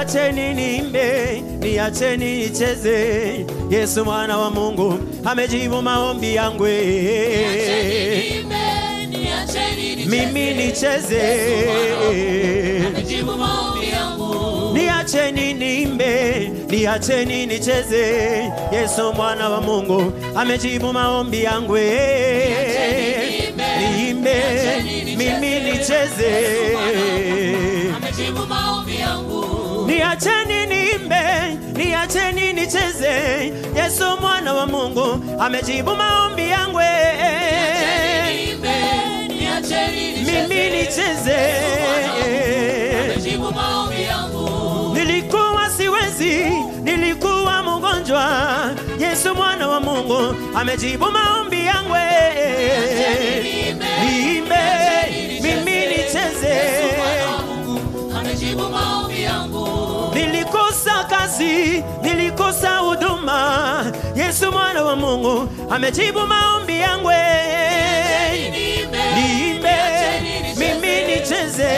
niacheni niimbe, niacheni nicheze. Yesu mwana wa Mungu amejibu maombi yangu. Niacheni niimbe, niacheni nicheze. Mimi nicheze. Amejibu maombi yangu. Niacheni niimbe, niacheni nicheze. Yesu mwana wa Mungu amejibu maombi yangu. Niimbe, mimi nicheze. Amejibu maombi yangu. Niacheni niimbe, niacheni nicheze. Yesu mwana wa Mungu amejibu maombi yangu. Mimi nicheze. Amejibu maombi yangu. Nilikuwa siwezi, nilikuwa mgonjwa. Yesu mwana wa Mungu amejibu maombi yangu. Niimbe, mimi nicheze. Amejibu maombi yangu. Nilikosa kazi, nilikosa huduma. Yesu mwana wa Mungu amejibu maombi yangu. Niimbe, mimi nicheze.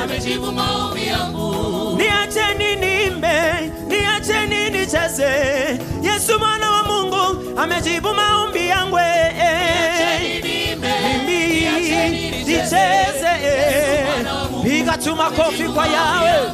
Amejibu maombi yangu. Niacheni niimbe, niacheni nicheze. Yesu mwana wa Mungu amejibu maombi yangu. Mimi nicheze. Piga tu makofi kwa Yawe.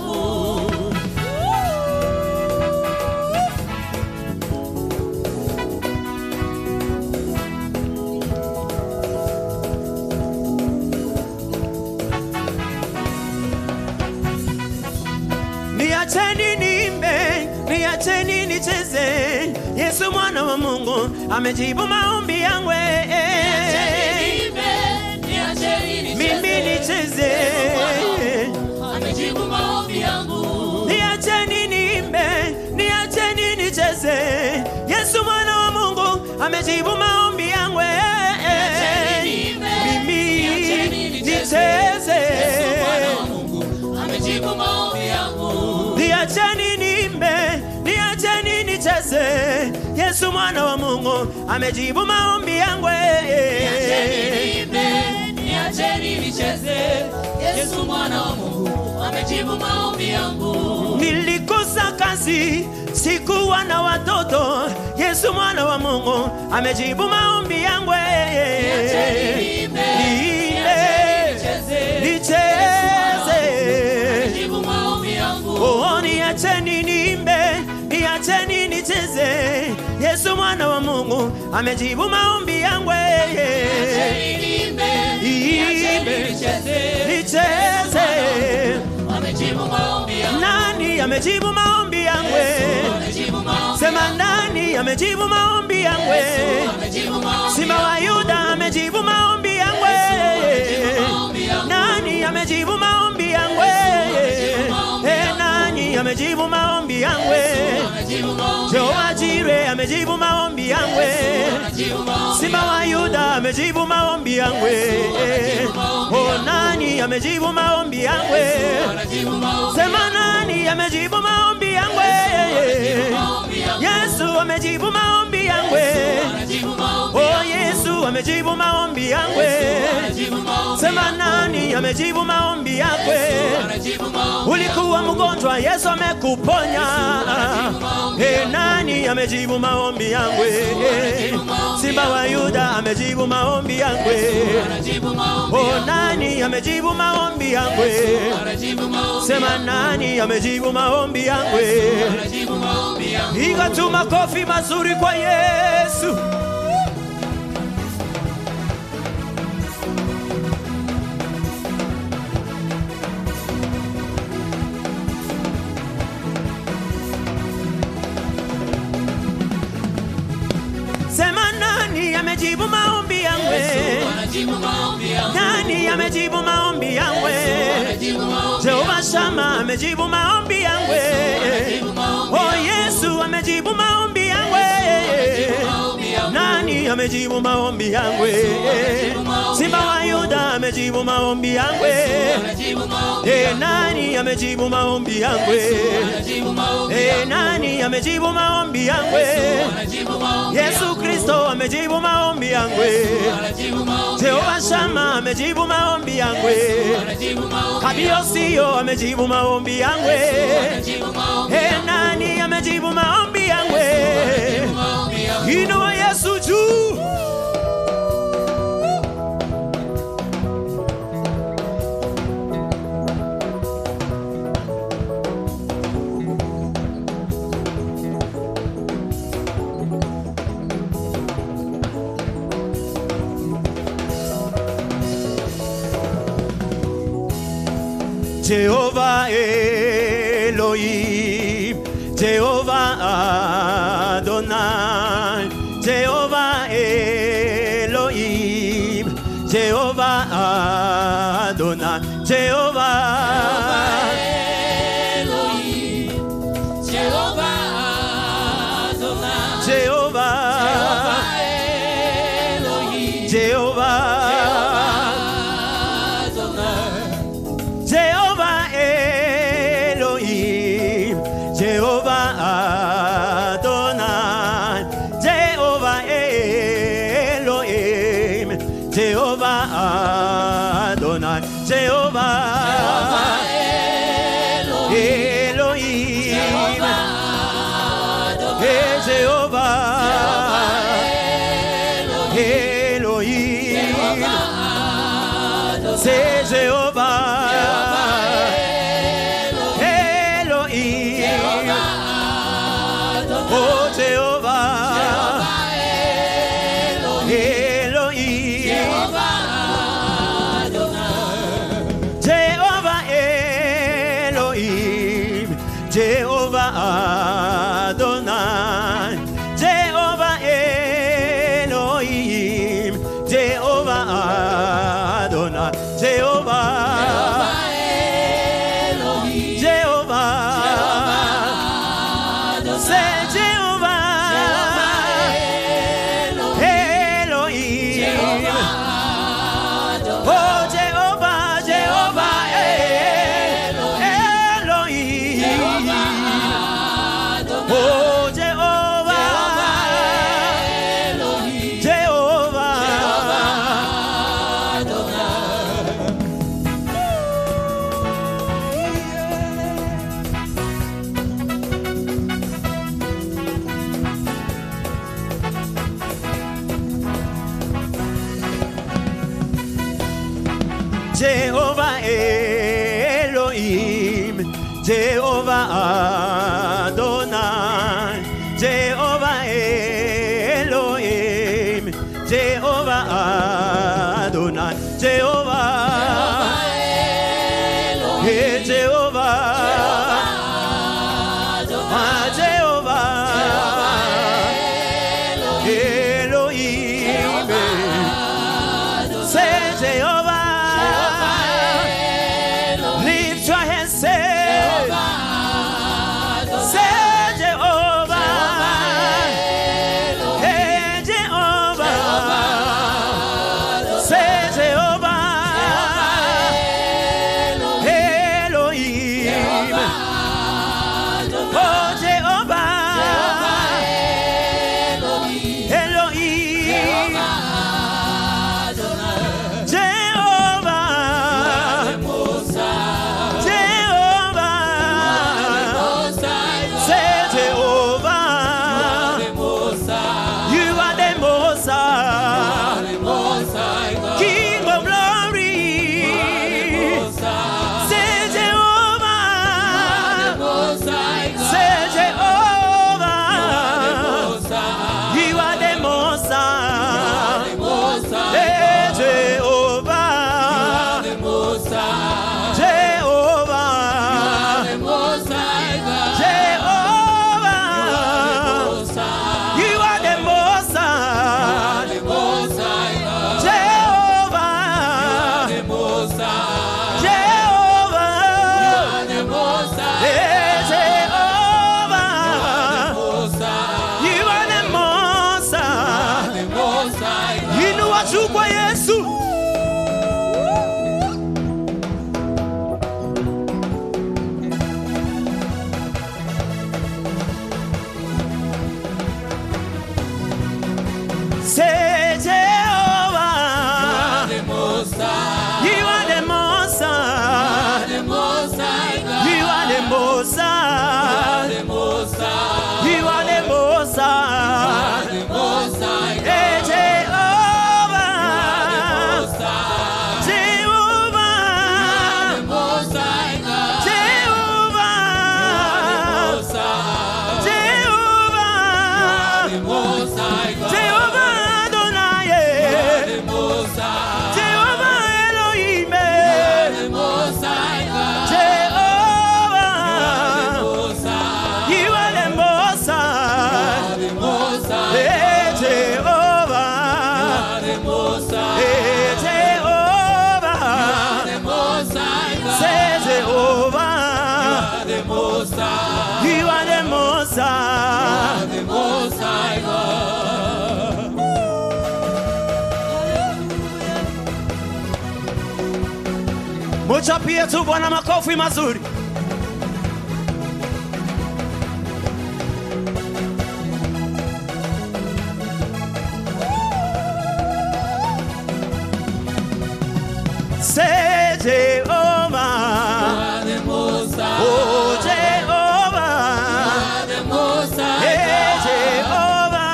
Niacheni niimbe, niacheni nicheze. Yesu mwana wa Mungu amejibu maombi yangu. Mimi nicheze. Amejibu maombi yangu. Niacheni niimbe, niacheni nicheze. Yesu mwana wa Mungu amejibu maombi yangu. Mimi nicheze. Amejibu maombi yangu. Niacheni niimbe, niacheni nicheze. Yesu mwana wa Mungu amejibu maombi yangu. Niacheni nicheze. Yesu mwana wa Mungu amejibu maombi yangu. Nilikosa kazi, sikuwa na watoto. Yesu mwana wa Mungu amejibu maombi yangu. Niimbe, nicheze. Amejibu maombi yangu. Oh, niacheni niimbe, niacheni nicheze. Yesu mwana wa Mungu amejibu maombi yangu. Nicheze. Amejibu maombi yangu. Nani amejibu maombi yangu? Sema nani amejibu maombi yangu? Simba wa Yuda amejibu maombi yangu. Nani amejibu maombi yangu? Nani amejibu maombi yangu? Jehova Jireh amejibu maombi yangu. Simba wa Yuda amejibu maombi yangu. Oh, nani amejibu maombi yangu? Sema nani amejibu maombi yangu? Yesu amejibu maombi yangu. Oh, Yesu amejibu maombi yangu. Sema nani amejibu maombi yako? Ulikuwa mgonjwa, Yesu amekuponya. Nani amejibu maombi yangu? Simba wa Yuda amejibu maombi yangu. Oh, nani amejibu maombi yangu? Sema nani amejibu maombi yangu? Piga tu makofi mazuri kwa Yesu. Sema nani amejibu maombi yangu? Nani amejibu maombi yangu? Jehova Shama amejibu maombi yangu. Oh, Yesu amejibu maombi yangu. Nani amejibu maombi yangu. Simba wa Yuda amejibu maombi yangu. Nani amejibu maombi yangu? Nani amejibu maombi yangu? Yesu Kristo amejibu maombi yangu. Jehova Shama amejibu maombi yangu. Kabiosio amejibu maombi yangu. Nani amejibu maombi yangu? Inua Yesu juu. Jehovah Elohim, Jehovah Adonai, Jehovah Elohim, Jehovah Adonai, Jehovah Elohim, Jehovah Adonai, Jehovah Elohim, Jehovah Adonai, Jehovah Elohim, Jehovah Elohim, say Jehovah Elohim, oh Jehovah Jehovah Adonai, Jehovah Elohim, Jehovah Adonai, Jehovah Elohim, Jehovah say Jehovah Elohim, oh Jehovah, Jehovah oh Jehovah, Jehovah, Jehovah Elohim, Jehovah Adonai, Jehovah Elohim, Jehovah Adonai, Jehovah Elohim, Jehovah Elohim, say Jehovah, lift your hands, say Jehovah, hey Jehovah, say Jehovah Elohim, oh Jehovah Elohim, Jehovah, say Jehovah, you are the Most High, King of glory, say Jehovah, say Most High. You are the Most High. Hey, Jehovah. Jehovah. Jehovah. Jehovah. Jehovah Adonai. Jehovah Elohim. Jehovah. You are the Most High. Hey, Jehovah. Hey, Jehovah. Say Jehovah. You are the Most High. Muchapie tu Bwana makofi mazuri. Say Jehovah. Oh Jehovah. Hey Jehovah.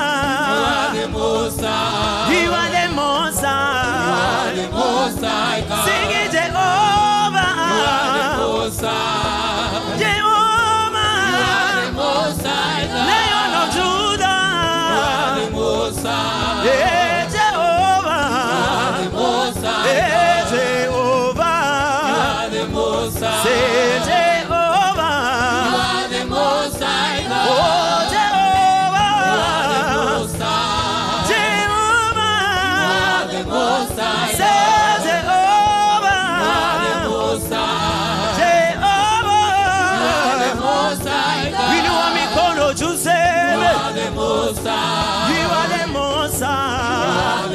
You are the Most High. Sing it, Jehovah. Jehovah. Lion of Judah. Hey Jehovah. Hey Jehovah. Say Jehovah. Oh Jehovah. Jehovah. Say Jehovah. Jehovah. Inua mikono juu sema. You are the Most High.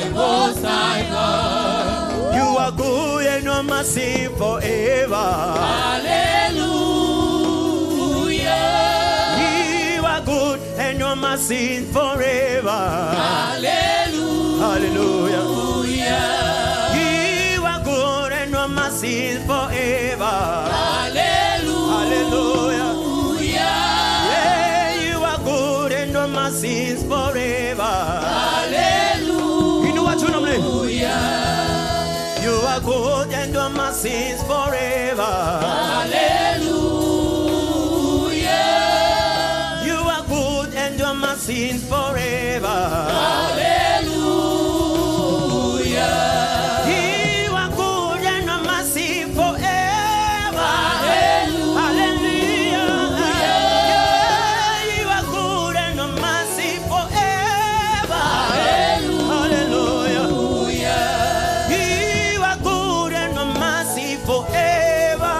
You are good and your mercy forever. You are good and your mercy forever. Hallelujah. You are good and your mercy forever. Hallelujah. Yeah, you are good and your mercy forever. You know what you know? You are good and your mercy forever. You are good and your mercy forever. You are good and your mercy forever. Hallelujah. Yeah, you are good and your mercy forever. Hallelujah. You are good and your mercy forever.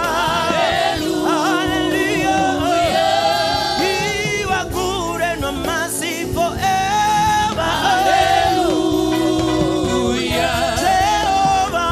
Hallelujah. You are good and your mercy forever. Jehovah.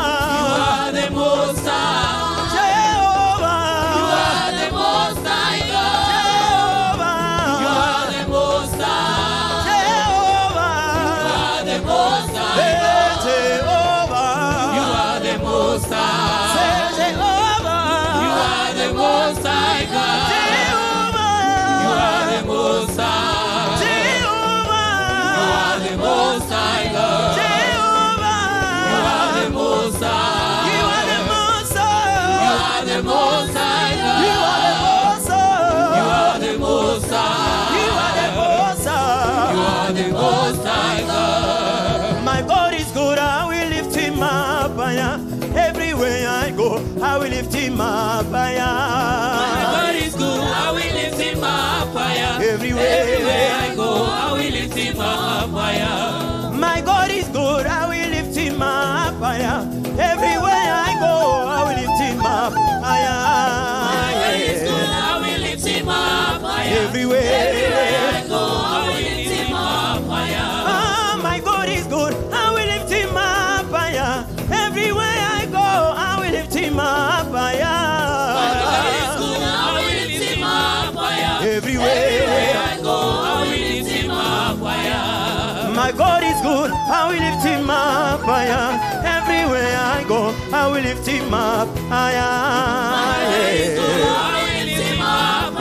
Jehovah. My God is good, I will lift him up higher. Everywhere I go, I will lift him up higher. My God is good, I will lift him up higher. Everywhere I go, I will lift him up higher. My God is good, I will lift him up higher. Everywhere I go, I will lift him up higher. My God is good, I will lift him up higher. Everywhere I go, I will lift him up higher. My God is good, I will lift him up higher. Everywhere I go, I will lift him up higher. My God is good, I will lift him up higher. Everywhere I go, I will lift him up higher. my God is good, I will lift him up higher. Everywhere I go, I will lift him up higher. My God is good, I will lift him up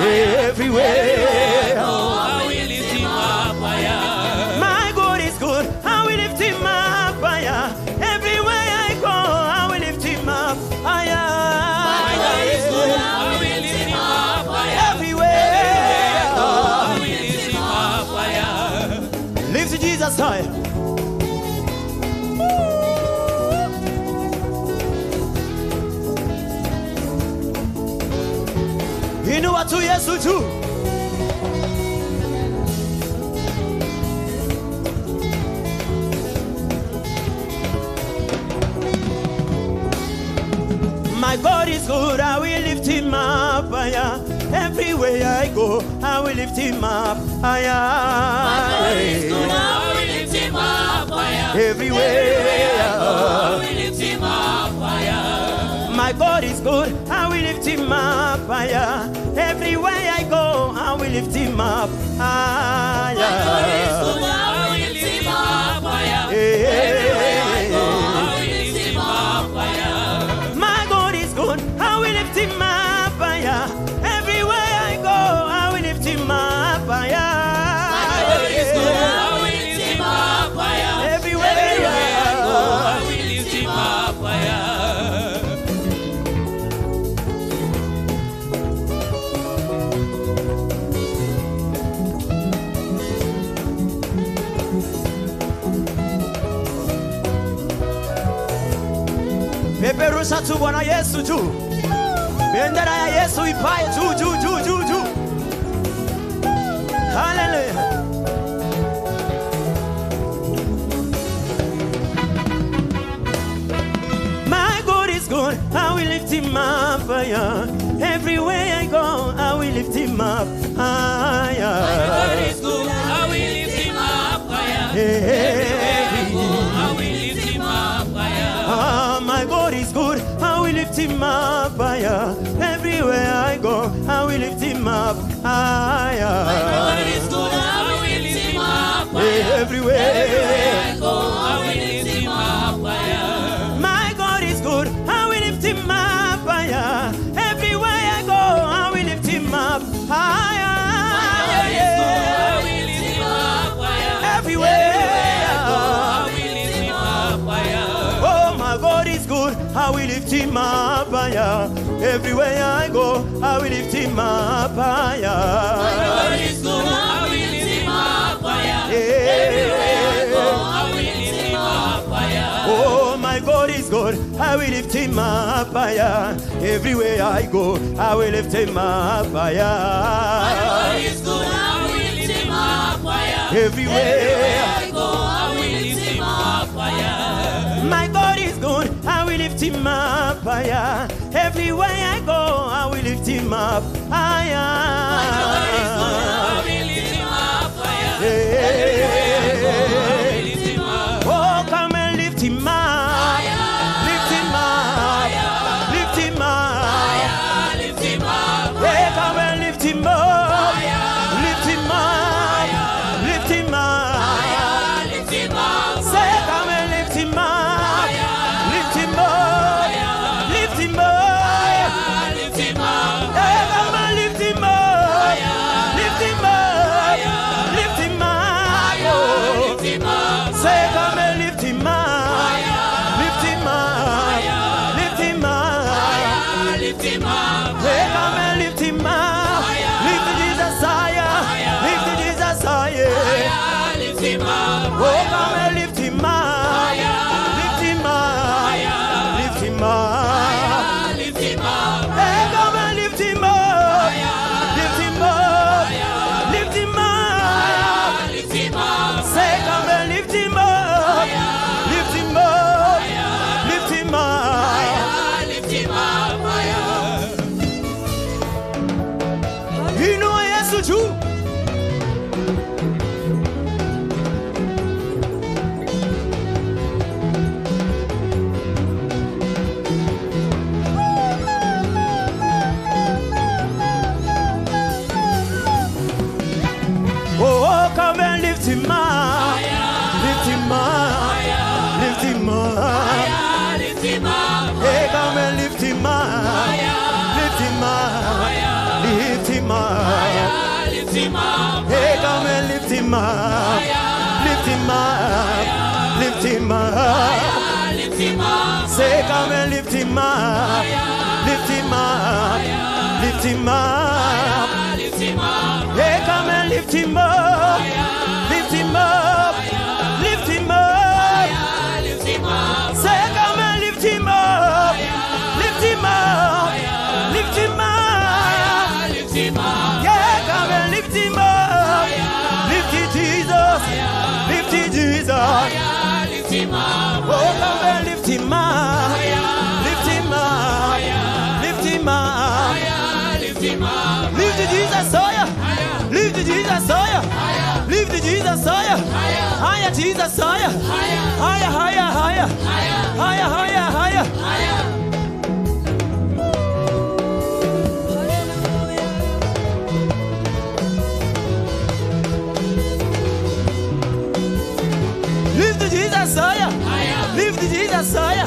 everywhere. I will lift him up higher. My God is good, I will lift him up higher. Everywhere I go, I will lift him up higher. My God is good, I will lift him up higher. Everywhere I will lift him up higher. lift Jesus high. Inua tu Yesu tu. My God is good, I will lift him up higher. Everywhere I go, I will lift him up higher. My God is good, I will lift him up higher. Everywhere I go, I will lift him up higher. my God is good, I will lift him up higher. Everywhere I go, I will lift him up higher. My God is good, I will lift him up higher. Everywhere I go, I will lift him up higher. my God is good, I will lift him up higher. Everywhere I go, I will lift him up higher. My God is good, I will lift him up higher. Everywhere I go, I will lift him up higher. peperusha tu Bwana Yesu juu. Bendera ya Yesu ipae juu juu juu juu juu. Hallelujah. My God is good, I will lift him up higher. Everywhere I go, I will lift him up higher. My God is good, I will lift him up higher. Everywhere I go, I will lift him up higher. my God is good, I will lift him up higher. Everywhere I go, I will lift him up higher. My God is good, I will lift him up higher. Everywhere I go, I will lift him up higher. my God is good, I will lift him up higher. Everywhere I go, I will lift him up higher. God is good, I will lift him up higher. Everywhere I go, I will lift him up higher. oh my God is good, I will lift him up higher. Everywhere I go, I will lift him up higher. God is good, I will lift him up higher. Everywhere I go, I will lift him up higher. Oh, my God is good, I will lift him up higher. Everywhere I go, I will lift him up higher. God is good, I will lift him up higher. Everywhere I go, I will lift him up higher. my God is good, I will lift him up higher. Everywhere I go, I will lift him up higher. God is good, I will lift him up higher. Yeah. I will lift him up. Oh, come and lift him up. Lift him up. Lift him up. Lift him up. Hey, come and lift him up. Lift him up. Lift him up. Lift him up. Say, come and lift him up. Lift him up. Lift him up. Lift him up. Hey, come and lift him up. Lift him up. Lift him up. Oh. Lift him up. Say, come and lift him up. Lift him up. Lift him up. Lift him up. Hey, come and lift him up. Lift Jesus higher. Lift Jesus higher. Lift him up. Oh, come and lift him up. Lift him up. Lift him up. Lift him up. Hey, come and lift him up. Lift him up. Lift him up. Lift him up. Say, come and lift him up. Lift him up. Lift him up. Lift him up. Inua Yesu juu. Oh, come and lift him up. Lift him up. Lift him up. Lift him up. Hey, come and lift him up. Lift him up. Lift him up. lift him up. Hey, come and lift him up. Lift him up. Lift him up. Lift him up. Say, come and lift him up. Lift him up. Lift him up. Lift him up. Hey, come and lift him up. Lift him up. Lift him up. Lift him up. Say, come and lift him up. Lift him up. Lift him up. Lift him up. Yeah, come and lift him up. Lift it, Jesus. Lift it, Jesus. Lift him up. Oh, come and lift him up. Lift him up. Lift him up. Lift him up. Lift the Jesus, higher. Lift the Jesus, higher. Lift the Jesus, higher. Higher, Jesus, higher. Higher, higher, higher. Higher, higher, higher. Lift the Jesus, higher. Lift the Jesus, higher.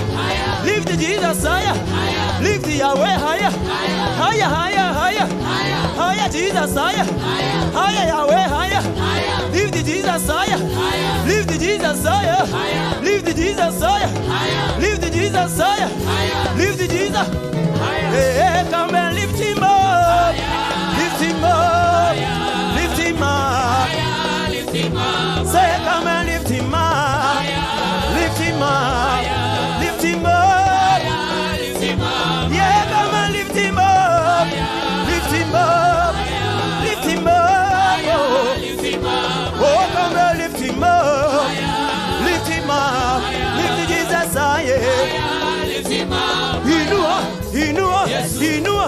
Lift the Jesus, higher. Lift the Yahweh, higher. Higher, higher, higher. Higher, Jesus, higher. Higher, Yahweh, higher. Lift the Jesus, higher. Lift the Jesus, higher. Lift the Jesus, higher. Lift the Jesus, higher. Lift the Jesus. Hey, come and lift him up. Lift him up. Lift him up. Lift him up. Say, come and lift him up. Lift him up. Lift him up. Lift him up. Yeah, come and lift him up. Lift him up. Lift him up. Oh, Lift him up. oh, come and lift him up. Lift him up. Lift the Jesus higher. Lift him up. Inua, inua, inua,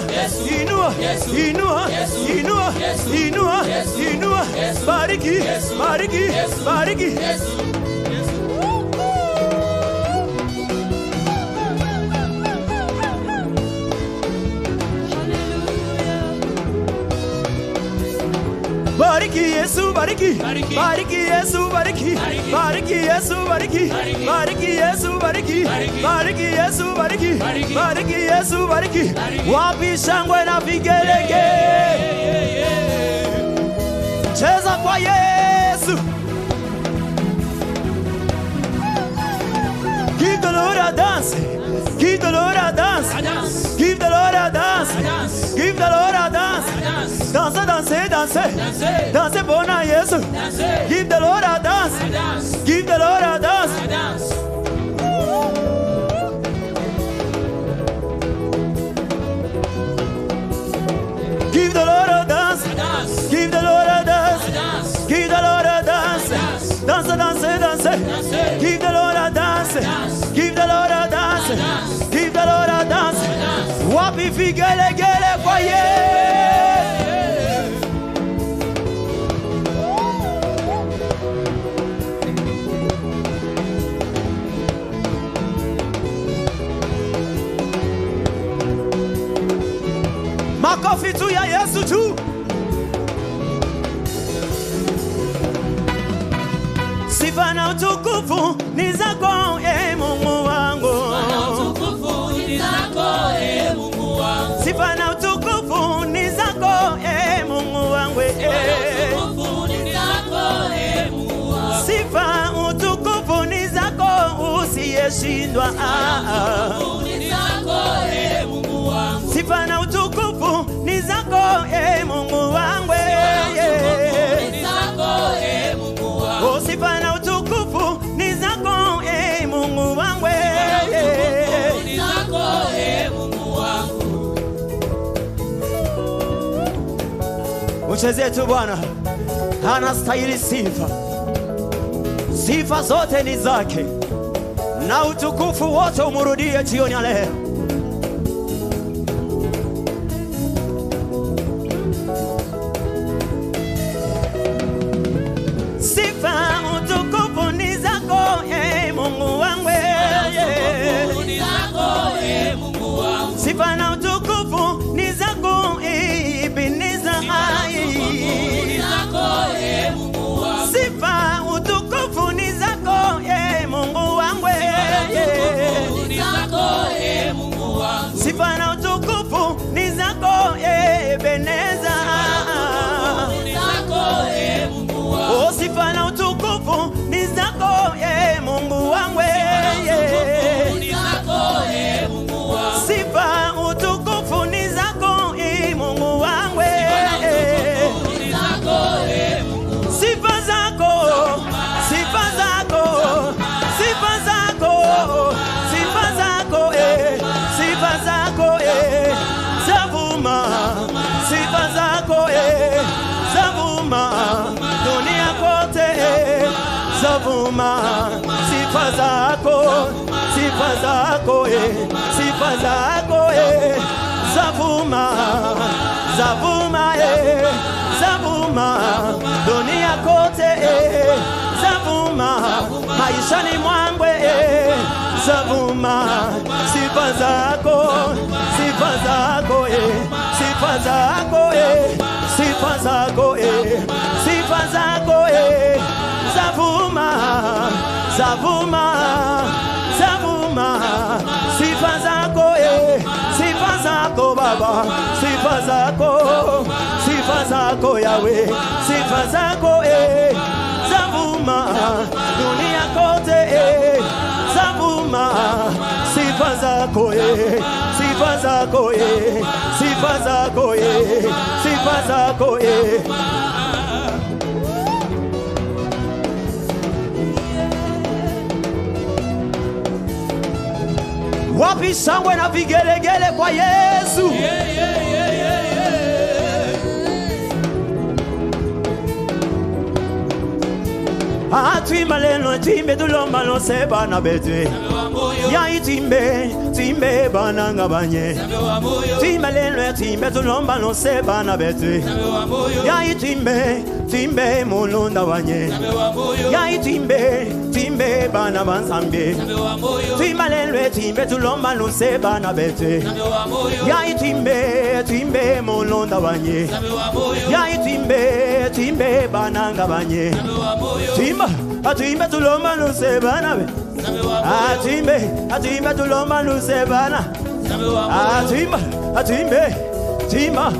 inua, inua, inua, inua, inua. Bariki, bariki, bariki. Bariki Yesu, bariki, bariki Yesu, bariki, bariki Yesu, bariki, bariki Yesu, bariki, bariki Yesu, bariki, bariki Yesu, bariki. Wapi shangwe na vigelegele? Cheza kwa Yesu. Give the Lord a dance. Give the Lord a dance. Give the Lord a dance. Give the Lord a dance. Danse, danse, danse. Danse bona Yesu. Give the Lord a dance. Give the Lord a dance. Give the Lord a dance. Give the Lord a dance. Give the Lord a dance. Danse, danse, danse. Give the Lord a dance. Give the Lord a dance. Give the Lord a dance. Wapi vigelegele kwa Yesu. Makofi tu ya Yesu tu. Sifa na utukufu ni zako, Mungu wangu. Sifa na utukufu ni zako, Mungu wangu. Sifa utukufu ni zako, usiyeshindwa. Sifa na utukufu ni zako, Mungu wangu. Oh, sifa na utukufu ni zako, Mungu wangu. Ucheze tu Bwana, anastahili sifa. Sifa zote ni zake, na utukufu wote umrudie jioni ya leo. Sifa utukufu ni zako, Mungu wangu. Sifa na utukufu ni zako, Ebeneza. Sifa utukufu ni zako, Mungu wangu. zavuma, sifa zako, sifa zako, sifa zako, zavuma, zavuma, zavuma, dunia kote, zavuma, maishani mwangu, zavuma, sifa zako, sifa zako, sifa zako, sifa zako, sifa zako, zavuma, zavuma, zavuma, sifa zako, sifa zako Baba, sifa zako Yahweh, sifa zako, zavuma, dunia kote, zavuma, sifa zako, sifa zako, sifa zako, sifa zako, wapi shangwe na vigelegele kwa Yesu? Atwimba leno timbe tulomba no seba na betwe. Ya itimbe timbe bana ngabanye. Timba leno timbe tulomba no seba na betwe. Ya itimbe timbe mulunda wanye. Ya itimbe timbe bana bansambe. Timba leno timbe tulomba no seba na betwe. Ya itimbe timbe mulunda wanye. Ya itimbe timbe bana ngabanye. Timba atimbe tulomba no seba na be. Atimbe tulomba no seba na. Atimbe timba.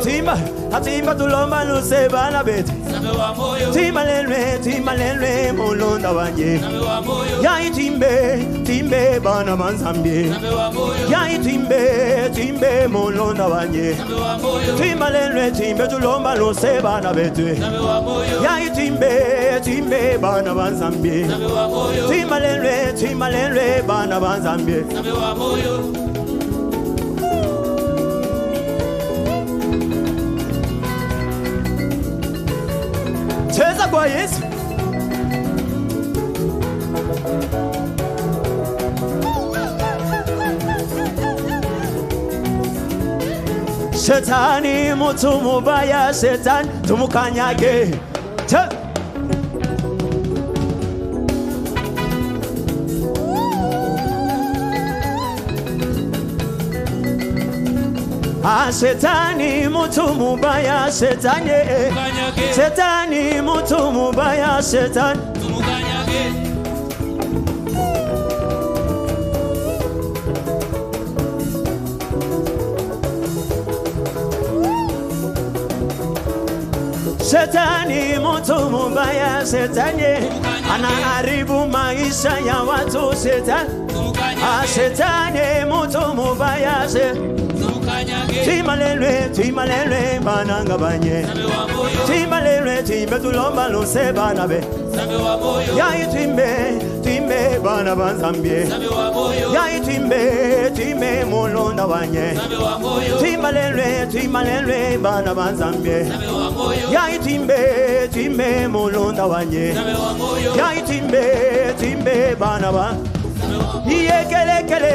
Timba atimba tulomba no seba na beti. Timba lenwe mulunda wanje. Ya timbe bana manzambi. Ya timbe mulunda wanje. Timba lenwe timbe tulomba no seba na beti. Ya timbe bana manzambi. Timba lenwe bana manzambi. Cheza kwa Yesu. Shetani mtu mubaya, shetani tumukanyage. Shetani mtu mubaya, shetani shetani mtu mubaya, shetani tumukanyage. Shetani mtu mubaya, shetani anaharibu maisha ya watu, shetani shetani mtu mubaya, shetani Timalelwe bananga banye. Timalelwe timbe tulomba no seba na be. Ya timbe bana banzambie. Ya timbe mulonda wanye. Timalelwe bana banzambie. Ya timbe mulonda wanye. Ya timbe bana ba. Yekelekele.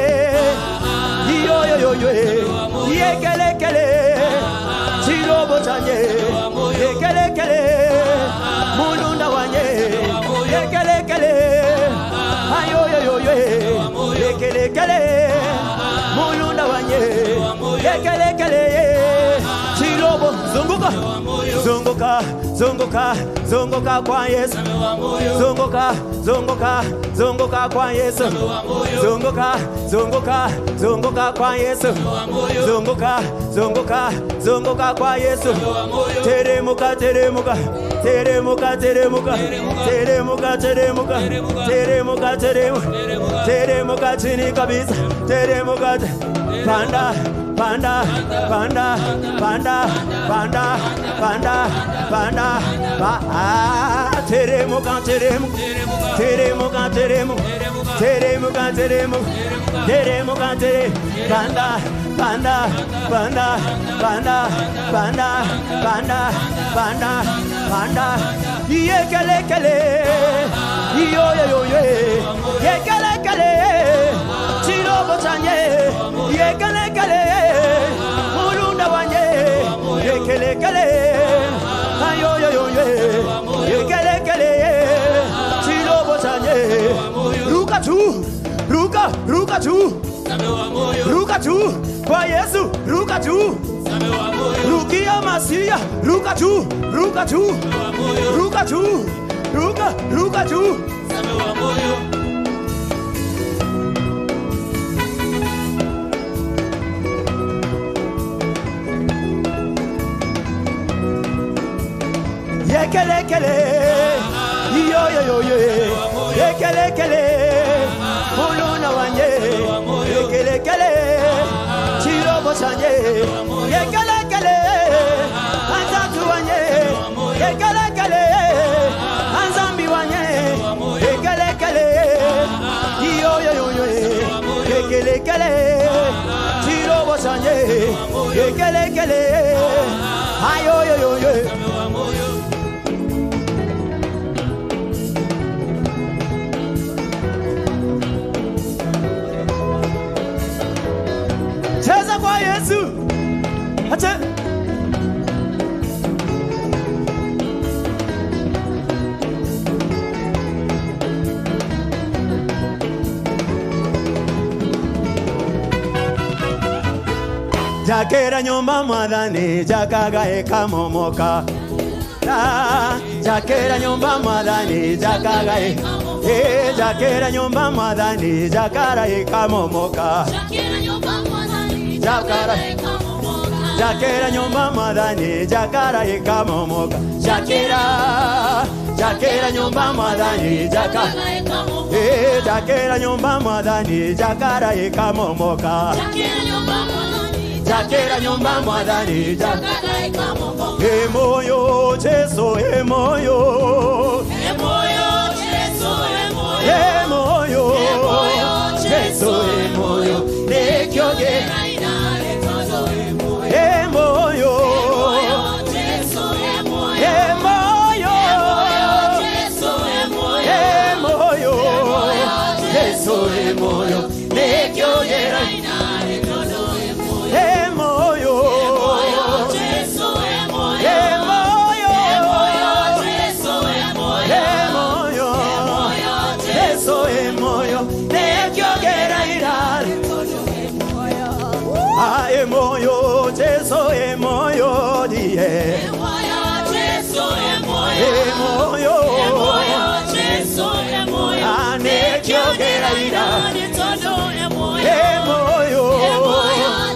Yo yekelekele chirobo chanye yekelekele mulunda wanye yekelekele ayo yekelekele mulunda wanye yekelekele chirobo zunguka kwa Yesu zunguka kwa Yesu zunguka kwa Yesu zunguka kwa Yesu teremuka chini kabisa teremuka panda teremuka panda banda, banda, banda, banda, banda, banda, banda. Yekele kele, yo yo yo yo. Yekele kele, chilo bochanye. Yekele kele, mulunda wanye. Yekele kele, yo yo yo yo. Yekele kele, chilo bochanye. Ruka tu, ruka, ruka tu. Ruka tu, kwa Yesu, ruka tu. Rukia Masia, ruka tu, ruka tu. Ruka tu, ruka, ruka tu. Yekele kele, yo yo yo yo. Yekele kele, muluna wanye. Yekele kele, chiro bochanye. Yekele kele, anzatu wanye. Yekele kele, anzambi wanye. Yekele kele, yo yo yo yo. Yekele kele, chiro bochanye. Yekele kele, ayo yo yo yo. Cheza kwa Yesu. Acha. Jakera nyumba mwadhani jakaga ekamomoka. Jakera nyumba mwadhani jakaga jakera nyumba mwadhani jakara ekamomoka. Jakara, jakera nyumba mwadhani jakara ekamomoka. Jakera, jakera nyumba mwadhani jakara jakera nyumba mwadhani jakara ekamomoka. Jakera nyumba mwadhani jakara ekamomoka. Emoyo Jesu emoyo. Emoyo Jesu emoyo. Emoyo Jesu emoyo. Nekyoge. Emoyo Jesu emoyo die. Emoyo Jesu emoyo. Emoyo Jesu emoyo. Ane kyogera ira. Emoyo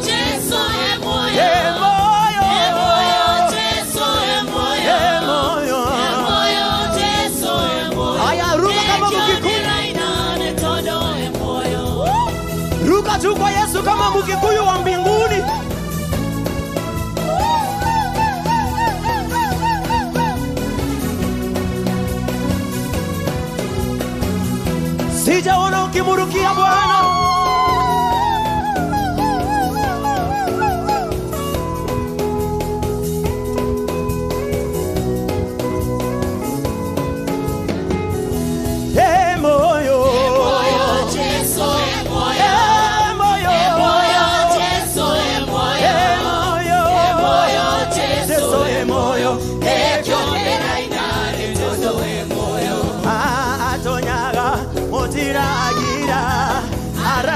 Jesu emoyo. Emoyo Jesu emoyo. Emoyo Jesu emoyo. Aya ruka kama mkikuyu. Ruka tu kwa Yesu kama mkikuyu wa mbinguni. Sijaona ukimurukia Bwana.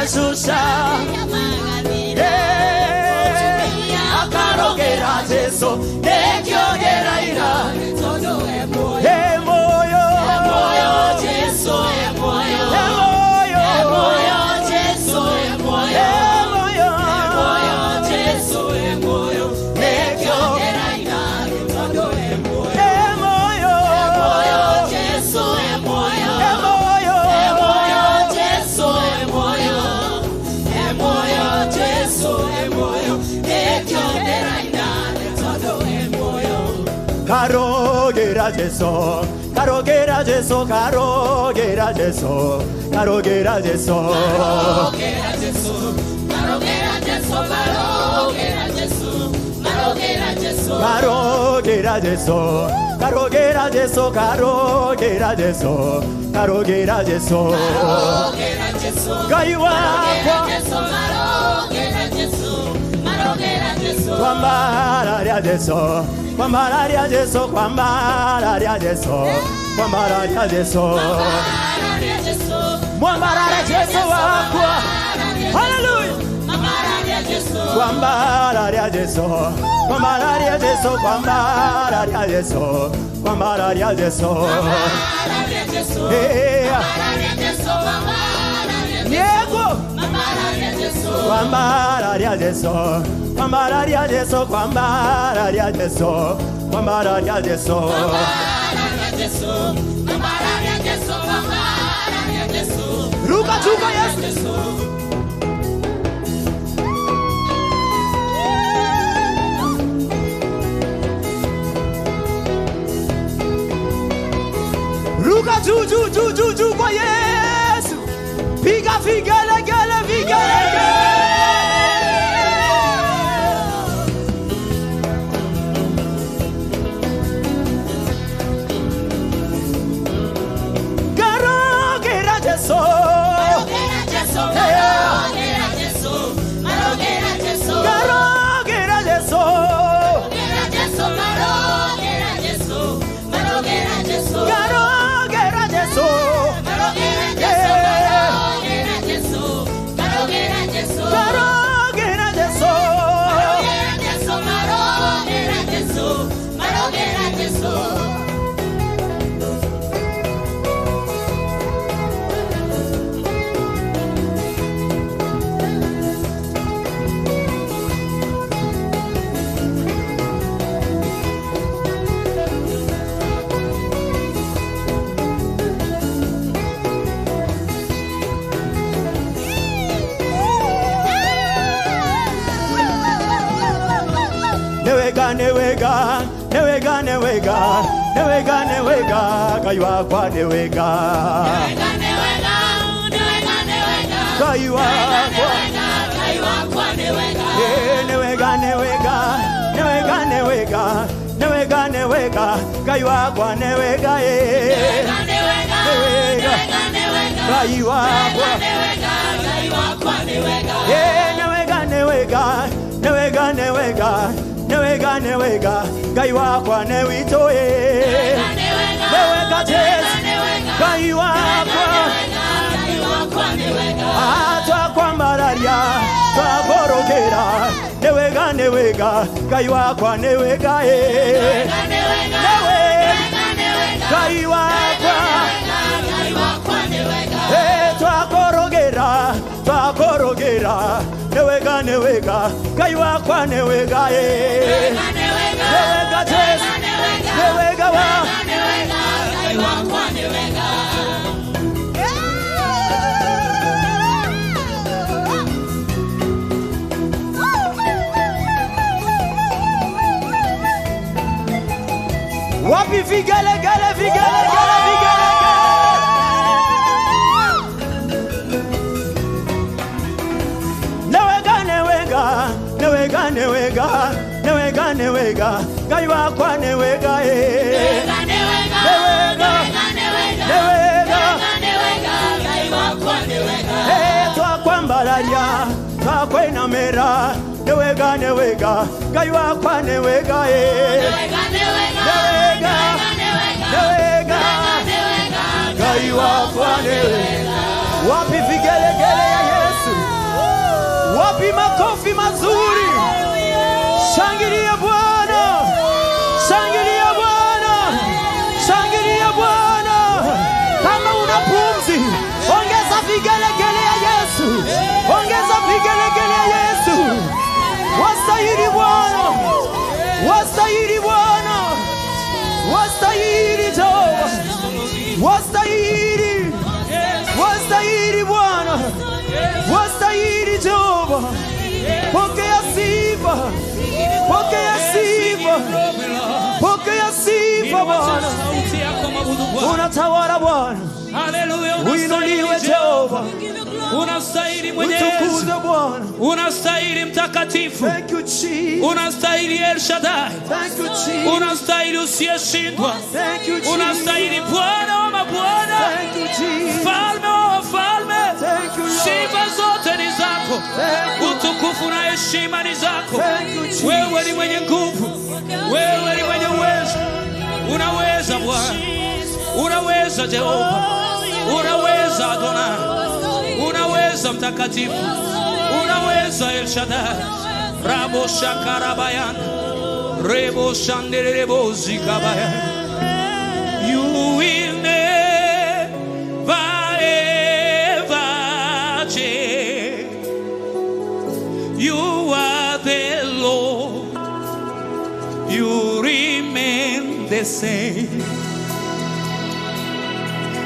Susha akarogera Jesu nekyogera ira emoyo Jesu emoyo emoyo Jesu emoyo emoyo Jesu emoyo nekyogera ira emoyo Jesu emoyo emoyo Jesu emoyo. Karogera Jesu, karogera Jesu, karogera Jesu, karogera Jesu, karogera Jesu, karogera Jesu, Karogera Jesu, Karogera Jesu, Karogera Jesu, Karogera Jesu, Kaiwakwa Kwambara Jesu, Kwambara Jesu, Kwambara Jesu, Kwambara Jesu, Kwambara Jesu wakwa. Hallelujah. Kwambara Jesu, Kwambara Jesu, Kwambara Jesu, Kwambara Jesu. Niego. Kwambara Jesu, Kwambara Jesu, Kwambara Jesu, Kwambara Jesu. Ruka chuka Yesu. Ruka ju kwa Yesu. Piga figele gele figele gele. Karogera Jesu. Karogera Jesu. Karogera Jesu. Karogera Jesu. Karogera Jesu. Karogera Jesu. Karogera Jesu. Karogera Jesu. Newega, kaiwa kwa newega. Kaiwa kwa newega. Newega, kaiwa kwa newega. Kaiwa kwa newega, kaiwa kwa newito newega Jesu, kaiwa kwa atwa kwa malaria, twa borogera, newega, kaiwa kwa newega kaiwa twa korogera, newega, kaiwa kwa newega newega Jesu, newega kaiwa kwa newega. Wapi vigele newega, kaiwa kwa newega kaiwa kwa newega twa kwa mbalaria, twa kwa inamera, newega, kaiwa kwa newega kaiwa kwa newega. Wapi vigele ya Yesu? Wapi makofi mazuri? Shangilia Bwana, shangilia Bwana, shangilia Bwana. Kama una pumzi, ongeza vigelegele ya Yesu, ongeza vigelegele ya Yesu. Wastahili Bwana, wastahili Bwana, wastahili Jehova, wastahili Bwana, wastahili Jehova. Pokea sifa, pokea sifa, pokea sifa Bwana. Unatawala Bwana. Haleluya, Uinuliwe Jehova, unastahili Mwenyezi, utukuzwe Bwana, unastahili Mtakatifu, thank you Jesus, unastahili El Shaddai, thank you Jesus, unastahili usiyeshindwa, thank you Jesus, unastahili Bwana wa mabwana, thank you Jesus, Mfalme wa wafalme, thank you Lord, sifa zote ni zako, thank you, utukufu na heshima ni zako. thank you Jesus, Wewe ni mwenye nguvu, wewe ni mwenye uwezo, unaweza Bwana, unaweza Jehova, unaweza Adonai, unaweza Mtakatifu, unaweza El Shaddai. Rabo shakarabayan, rebo shanderebo zikabayan. You will never ever change. You are the Lord, you remain the same.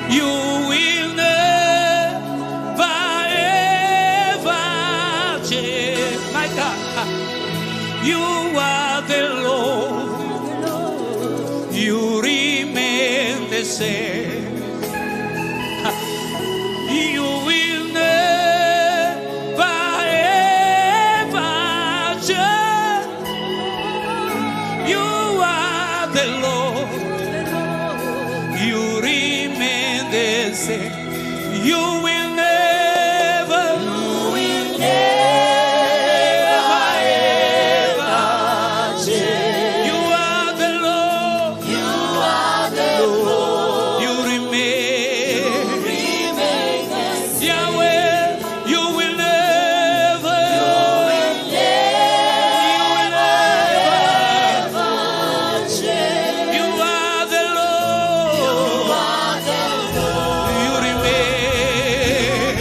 You will never ever change. My God, you are the Lord, you remain the same. You will never ever change. You are the Lord, you remain the same. You will never, ever change. You are the Lord, you remain. Yahweh, you will never, you are the Lord, you remain.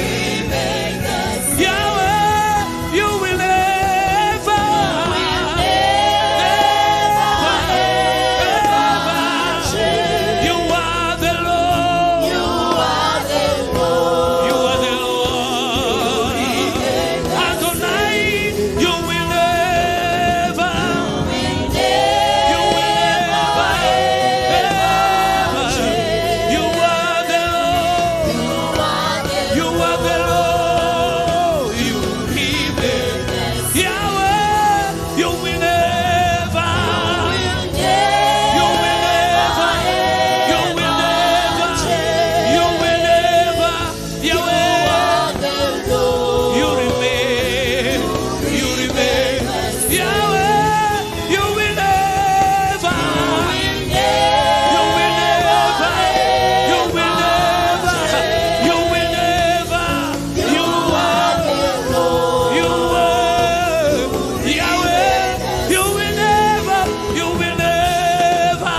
Yahweh, you will never, you are the Lord, you are the Lord. Adonai, you will never, you will never, you are the Lord, you are the Lord, you remain. Yahweh, you will never, you will never, you will never, you will never, Yahweh, you remain, you remain. Yahweh, you will never, you will never, you will never, you will never, you are, you are, Yahweh, you will never, you will never,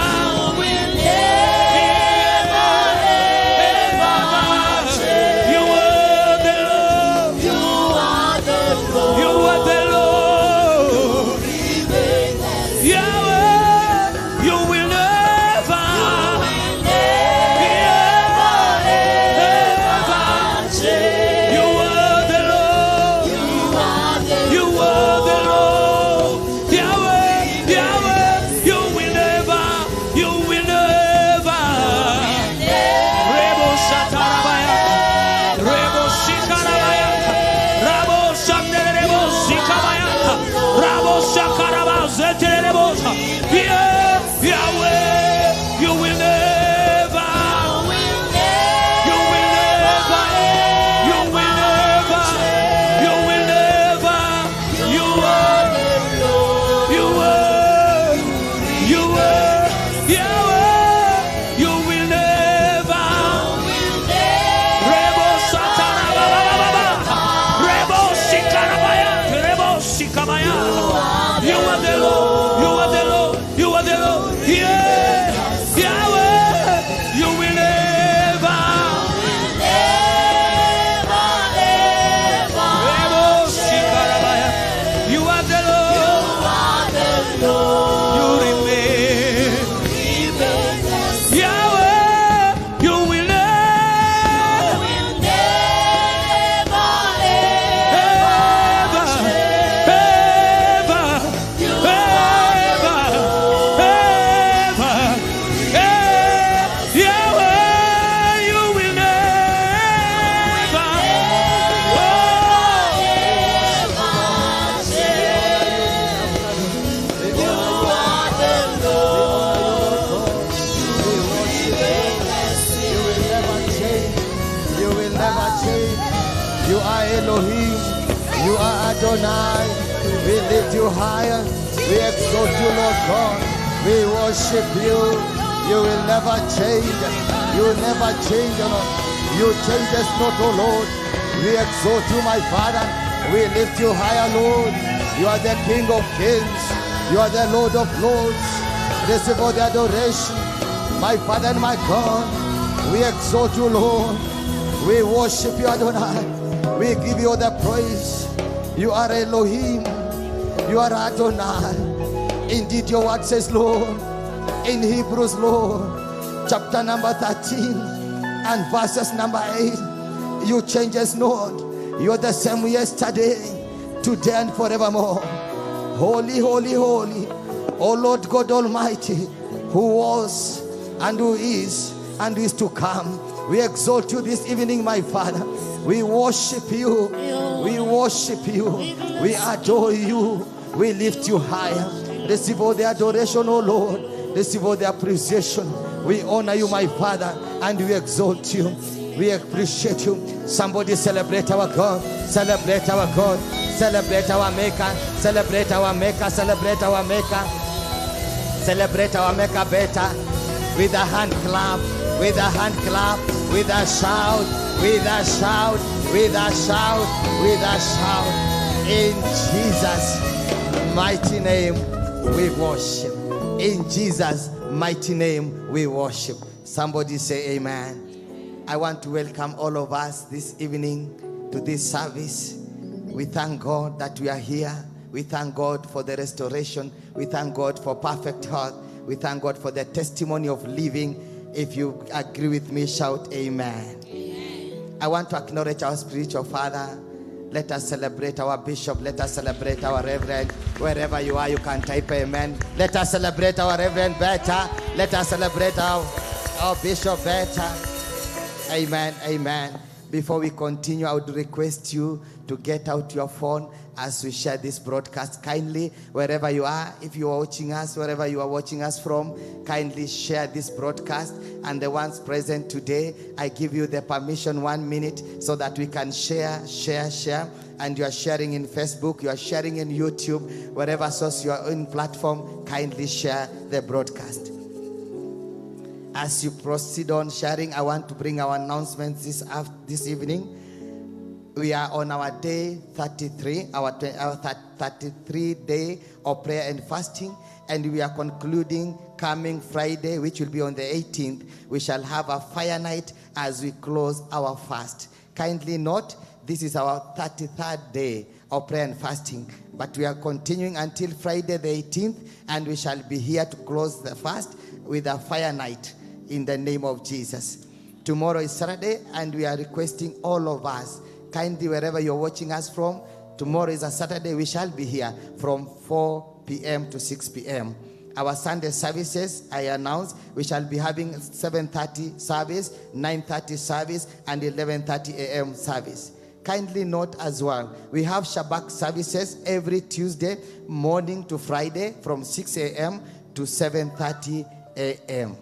you are the Lord, you are the Lord. Yahweh, you will never, you are the Lord, you are the Lord. Yahweh, Yahweh, you will never, you will never. Rebo shatarabaya, rebo shikarabaya, rabo shanderebo shikabaya, rabo shakaraba zeterebo. Yahweh, you will never, you will never, you will never, you will never, you are, you are, you are, Yahweh, you will never. Rebo satarababa, rebo shikarabaya, rebo shikabaya. You are the Lord, you are the Lord, you are the Lord. Yeah, Yahweh, you will never. Rebo shikarabaya. You are the Lord, you remain. Yahweh, you will never, ever, ever, ever, Adonai. We lift you higher. We exalt you, Lord God. We worship you. You will never change. You will never change, Lord. You change us not, O Lord. We exalt you, my Father. We lift you higher, Lord. You are the King of Kings. You are the Lord of Lords. Receive all the adoration, my Father and my God. We exalt you, Lord. We worship you, Adonai. We give you all the praise. You are Elohim. You are Adonai. Indeed, your word says, Lord, in Hebrews, Lord, chapter number 13 and verses number 8, you change us not. You are the same yesterday, today, and forevermore. Holy, holy, holy, O Lord God Almighty, who was and who is to come. We exalt you this evening, my Father. We worship you. We worship you. We adore you. We lift you higher. Receive all the adoration, O Lord. Receive all the appreciation. We honor you, my Father, and we exalt you. We appreciate you. Somebody celebrate our God. Celebrate our God. Celebrate our Maker. Celebrate our Maker. Celebrate our Maker. Celebrate our Maker better. With a hand clap. With a hand clap. With a shout. With a shout. With a shout. With a shout. In Jesus' mighty name we worship. In Jesus' mighty name we worship. Somebody say amen. I want to welcome all of us this evening to this service. We thank God that we are here. We thank God for the restoration. We thank God for perfect health. We thank God for the testimony of living. If you agree with me, shout amen. Amen. I want to acknowledge our spiritual father. Let us celebrate our bishop. Let us celebrate our reverend. Wherever you are, you can type amen. Let us celebrate our reverend better. Let us celebrate our bishop better. Amen. Amen. Before we continue, I would request you to get out your phone as we share this broadcast. Kindly, wherever you are, if you are watching us, wherever you are watching us from, kindly share this broadcast. And the ones present today, I give you the permission 1 minute so that we can share. And you are sharing in Facebook, you are sharing in YouTube, wherever source you are in platform, kindly share the broadcast. As you proceed on sharing, I want to bring our announcements this evening. We are on our day 33, our 33 day of prayer and fasting, and we are concluding coming Friday, which will be on the 18th. We shall have a fire night as we close our fast. Kindly note, this is our 33rd day of prayer and fasting, but we are continuing until Friday the 18th, and we shall be here to close the fast with a fire night in the name of Jesus. Tomorrow is Saturday, and we are requesting all of us, kindly wherever you're watching us from, tomorrow is a Saturday, we shall be here from 4 p.m. to 6 p.m. Our Sunday services, I announced, we shall be having 7:30 service, 9:30 service, and 11:30 a.m. service. Kindly note as well, we have Shabbat services every Tuesday morning to Friday from 6 a.m. to 7:30 a.m.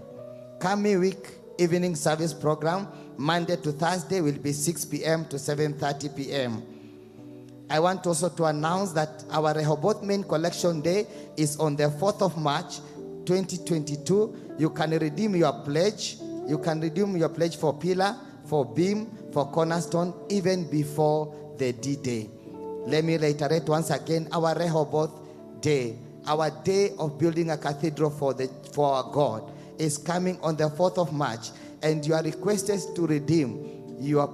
Coming week evening service program, Monday to Thursday will be 6 p.m. to 7:30 p.m. I want also to announce that our Rehoboth Main Collection Day is on the 4th of March, 2022. You can redeem your pledge. You can redeem your pledge for pillar, for beam, for cornerstone, even before the D-Day. Let me reiterate once again, our Rehoboth Day, our day of building a cathedral for our God, is coming on the 4th of March, and you are requested to redeem your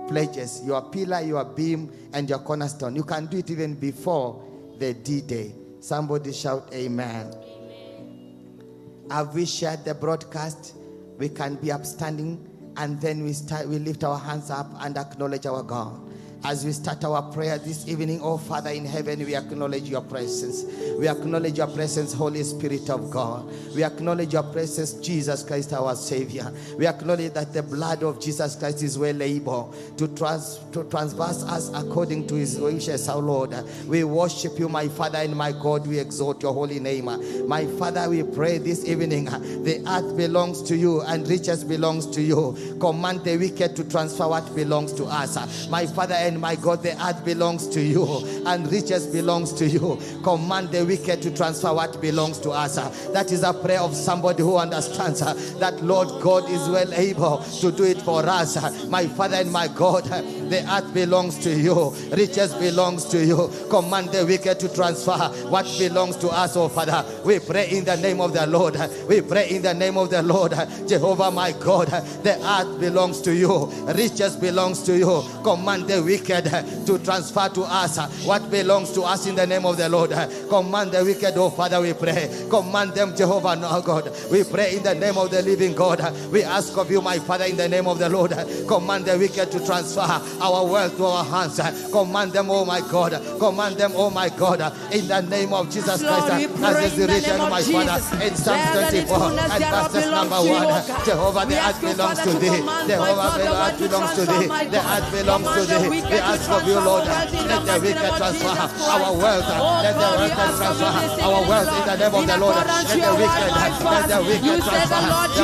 pledges, your pillar, your beam, and your cornerstone. You can do it even before the D-Day. Somebody shout amen. Amen. Have we shared the broadcast? We can be upstanding, and then we lift our hands up and acknowledge our God. As we start our prayer this evening, oh Father in heaven, we acknowledge your presence. We acknowledge your presence, Holy Spirit of God. We acknowledge your presence, Jesus Christ, our Savior. We acknowledge that the blood of Jesus Christ is well able to transverse us according to his wishes, our Lord. We worship you, my Father and my God. We exalt your holy name. My Father, we pray this evening, the earth belongs to you and riches belongs to you. Command the wicked to transfer what belongs to us. My Father and and my God, the earth belongs to you and riches belongs to you. Command the wicked to transfer what belongs to us. That is a prayer of somebody who understands that Lord God is well able to do it for us. My Father and my God, the earth belongs to you, riches belongs to you. Command the wicked to transfer what belongs to us, oh Father. We pray in the name of the Lord. We pray in the name of the Lord. Jehovah my God, the earth belongs to you, riches belongs to you. Command the wicked to transfer to us what belongs to us in the name of the Lord. Command the wicked, oh Father, we pray. Command them, Jehovah no God. We pray in the name of the living God. We ask of you, my Father, in the name of the Lord. Command the wicked to transfer our wealth to our hands. Command them, oh my God. Command them, oh my God, in the name of Jesus Christ. As is written, my Father, in Psalm 24 and verses number 1. Jehovah, the earth belongs to thee. Jehovah, the earth belongs to thee. The earth belongs to thee. We ask of you, Lord, let the wicked transfer our wealth. Let the wicked transfer our wealth in the name of the Lord. Let the wicked transfer the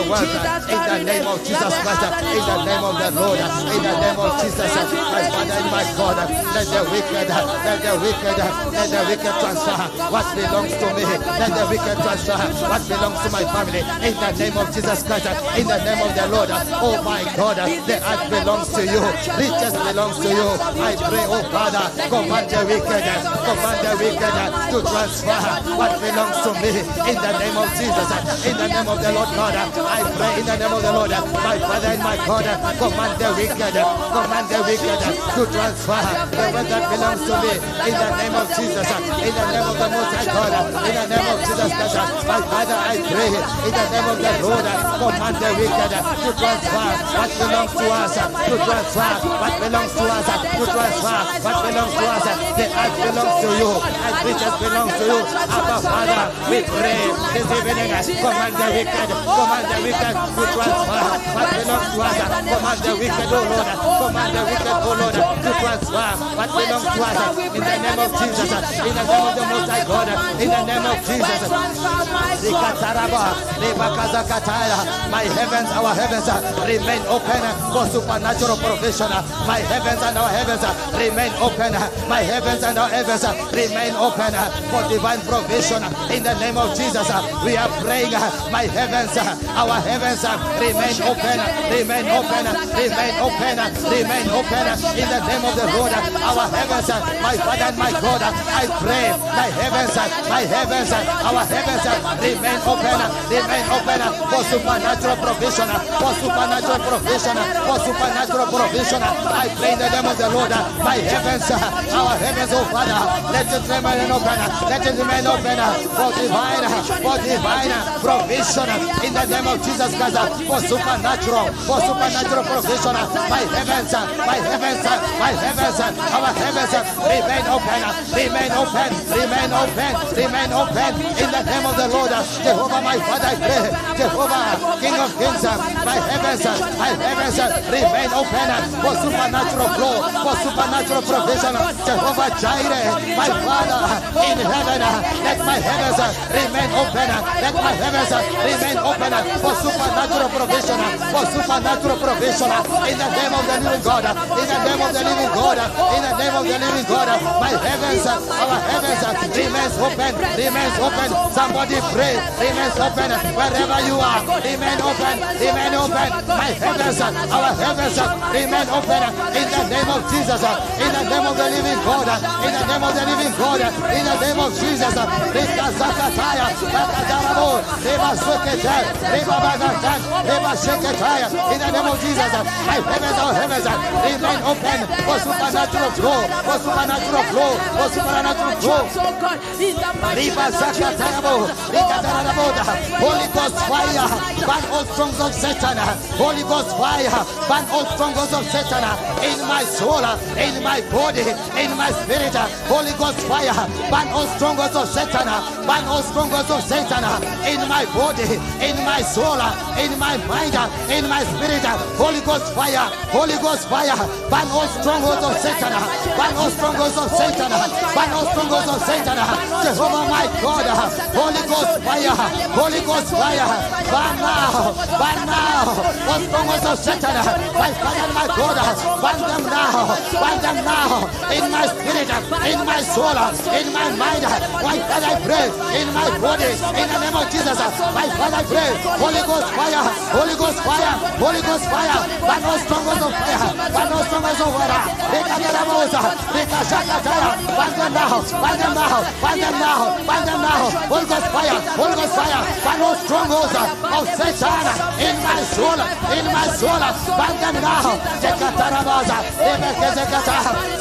wealth in the name of Jesus Christ. In the name of the Lord. In the name of Jesus. My Father and my God, let the wicked transfer what belongs to me. Let the wicked transfer what belongs to my family. In the name of Jesus Christ. In the name of the Lord. Oh my God, the earth belongs to you. Riches belongs to you. I pray, oh Father, command the wicked to transfer what belongs to me. In the name of Jesus. In the name of the Lord God, I pray in the name of the Lord. My Father and my God, command the wicked to transfer the wealth that belongs to me. In the name of Jesus. In the name of the Most High God. In the name of Jesus Christ. My Father, I pray in the name of the Lord, command the wicked to transfer what belongs to us. To transfer what belongs to us. To transfer what belongs to us. The earth belongs to you and riches belongs to you. Abba Father, we pray this evening. Command the wicked to transfer what belongs to us. Command the wicked, oh Lord. Command the wicked, oh Lord, to transfer what belongs to us. In the name of Jesus. In the name of the Most High God. In the name of Jesus. My heavens, our heavens remain open for supernatural provision. My heavens and our heavens remain open. My heavens and our heavens remain open for divine provision. In the name of Jesus, we are praying. My heavens, our heavens remain open. Remain open. Remain open. Remain open. In the name of the Lord, our heavens, my Father and my God, I pray. My heavens, our heavens remain open. Remain open for supernatural provision. For supernatural provision. For supernatural provision. I pray in the name of the Lord. My heavens, our heavens, oh Father, let it remain open. Let it remain open for divine provision. In the name of Jesus Christ, for supernatural provision. My heavens, our heavens remain open. Remain open. Remain open. Remain open. In the name of the Lord, Jehovah, my Father, I pray. Jehovah, King of Kings, my heavens remain open for supernatural flow, for supernatural provision. Jehovah Jireh, my Father in heaven, let my heavens remain open. Let my heavens remain open for supernatural provision, for supernatural provision. In the name of the living God, in the name of the living God, in the name of the living God, my heavens, our heavens remains open, remains open. Somebody pray, remains open wherever you are. Remain open, remain open. My heavens, our heavens remain open in the name of Jesus, in the name of the living God, in the name of the living God, in the name of Jesus. Rika Zakataya, Rakadarabo, Reba Soketa, Reba Bagatan, Reba Sheketaya, in the name of Jesus. My heavens, our heavens remain open for supernatural flow, for supernatural flow, for supernatural flow. Reba Zakatayabo, Rikadarabo, Holy Ghost fire, burn all strongholds of Satan. Holy Ghost fire, burn all strongholds of Satan in my soul, in my body, in my spirit. Holy Ghost fire, burn all strongholds of Satan, burn all strongholds of Satan in my body, in my soul, in my mind, in my spirit. Holy Ghost fire, burn all strongholds of Satan, burn all strongholds of Satan, burn all strongholds of Satan. Jehovah my God, Holy Ghost fire, burn now, burn now. All strongholds of Satan, my Father and my God, burn them now, burn them now. In my spirit, in my soul, in my mind, my Father, I pray. In my body, in the name of Jesus, my Father, I pray. Holy Ghost fire, Holy Ghost fire, Holy Ghost fire. Burn all strongholds of fire, burn all strongholds of water. Burn them now, burn them now, burn them now, burn them now. Holy Ghost fire, Holy Ghost fire. Burn all strongholds of Satan in my soul, in my soul. Burn them now.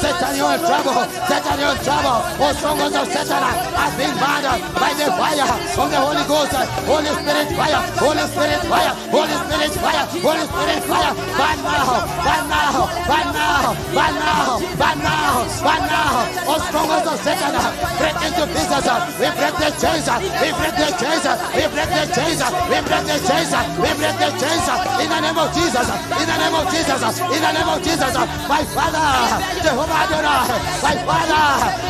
Satan, you're in trouble. Satan, you're in trouble. All strongholds of Satan are being burned by the fire of the Holy Ghost. Holy Spirit fire, Holy Spirit fire, Holy Spirit fire, Holy Spirit fire. Burn now, burn now, burn now, burn now, burn now, burn now. All strongholds of Satan break into pieces. We break the chains, we break the chains, we break the chains, we break the chains, we break the chains. In the name of Jesus, in the name of Jesus, in the name of Jesus. My Father, Jehovah Adonai, my Father,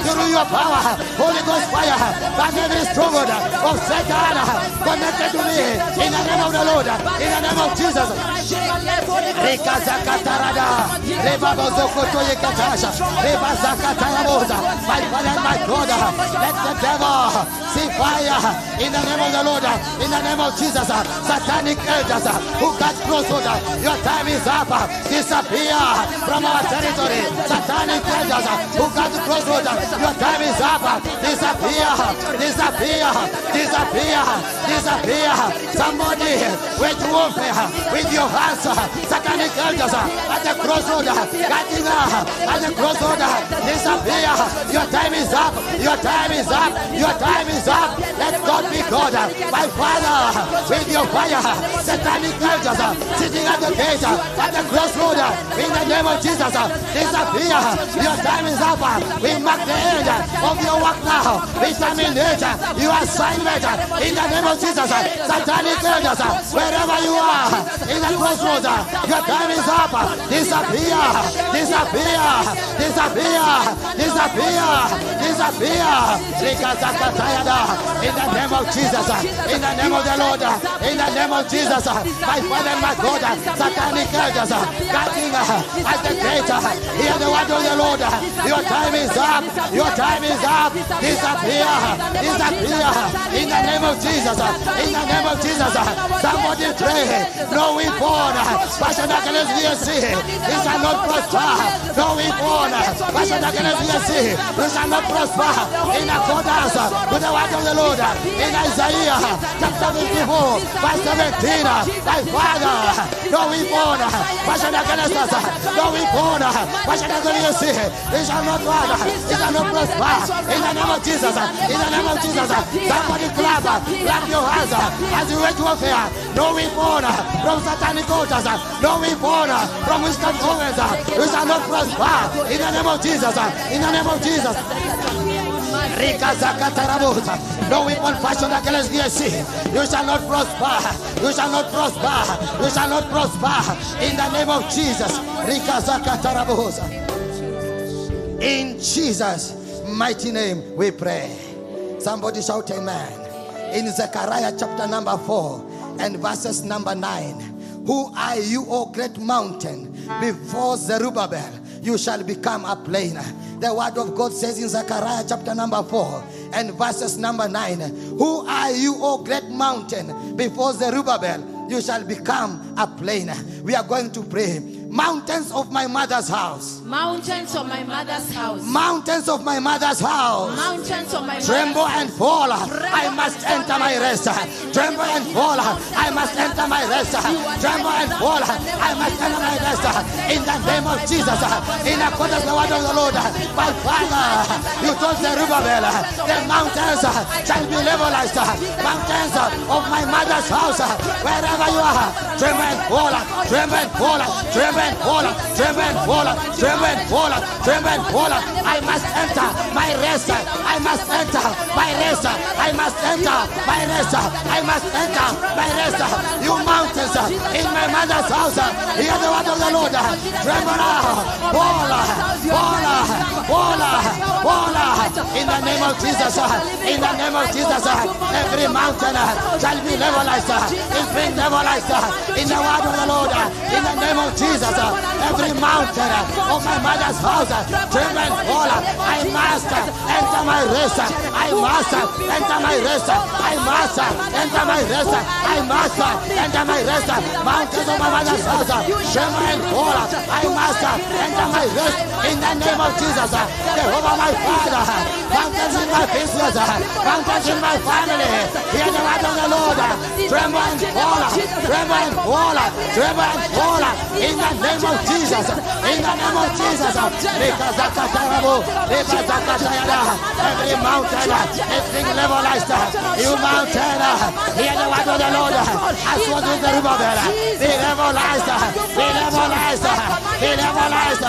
through your power, Holy Ghost fire, burn every stronghold of Satan connected to me. In the name of the Lord, in the name of Jesus. My Father and my God, let the devil see fire in the name of the Lord, in the name of Jesus. Satanic elders who got crossroad, your time is up. Disappear from our territory. Satanic elders who got crossroad, your time is up. Disappear, disappear, disappear, disappear. Somebody with warfare, with your hands. Satanic elders at the crossroad, catching at the crossroad. Disappear. Your time is up. Your time is up. Your time is up. Let God be God. My Father, with your fire, Satanic elders sitting at the gate, at the crossroad, in the name of Jesus, disappear. Your time is up. We mark the end of your work now. We terminate your assignment in the name of Jesus. Satanic elders, wherever you are, in the crossroads, your time is up. Disappear, disappear, disappear, disappear, disappear. In the name of Jesus, in the name of the Lord, in the name of Jesus, my Father and my God, Satanic elders, guarding at the gate, hear the word of the Lord. Your time is up. Your time is up. Disappear, disappear. In the name of Jesus, in the name of Jesus, somebody pray. No weapon, passion against VSC, it shall not prosper. No weapon, passion against VSC, it shall not prosper. In accordance with the word of the Lord, in Isaiah chapter 54, verse 17, my Father, no weapon, passion against us, no weapon, passion against VSC, it shall not run, it shall not prosper. In the name of Jesus, in the name of Jesus, somebody clap your hands as you wage warfare. No weapon from satanic altars, no weapon from wisdom owens, you shall not prosper. In the name of Jesus, in the name of Jesus. No weapon fashioned against VSC, you shall not prosper. You shall not prosper. You shall not prosper. In the name of Jesus. In Jesus' mighty name we pray. Somebody shout amen. In Zechariah chapter number 4 and verses number 9. Who are you, O great mountain? Before Zerubbabel, you shall become a plain. The word of God says in Zechariah chapter number 4 and verses number 9. Who are you, O great mountain? Before Zerubbabel, you shall become a plain. We are going to pray. Mountains of my mother's house. Mountains of my mother's house. Mountains of my mother's house. Mountains of my mother's Tremble house. and fall. I must enter my rest. Tremble and fall. I must enter my rest. Tremble and fall. I must enter my rest. In the name of Jesus. In accordance with the word of the Lord. My Father, you told Zerubbabel, the mountains shall be levelized. Mountains of my mother's house. Wherever you are, tremble and fall. Tremble and fall. Tremble and fall, tremble and fall, tremble and fall, tremble and fall. I must enter my rest. I must enter my rest. I must enter my rest. I must enter my rest. You mountains in my mother's house, hear the word of the Lord. Tremble now. Fall. In the name of Jesus. In the name of Jesus. Every mountain shall be levelized. Is being levelized in the word of the Lord. In the name of Jesus. Every mountain of my mother's house, tremble and fall. I must enter my rest. I must enter my rest. I must enter my rest. I must enter my rest. Mountains of my mother's house, tremble and fall. I must enter my rest in the name of Jesus. Jehovah my Father, mountains in my business, mountains in my family, hear the word of the Lord. Tremble and fall. Tremble and fall. Tremble and fall in the name of Jesus. In the name of Jesus. Every mountain is being levelized. You mountain, hear the word of the Lord. As was with the river, be levelized. Be levelized. Be levelized.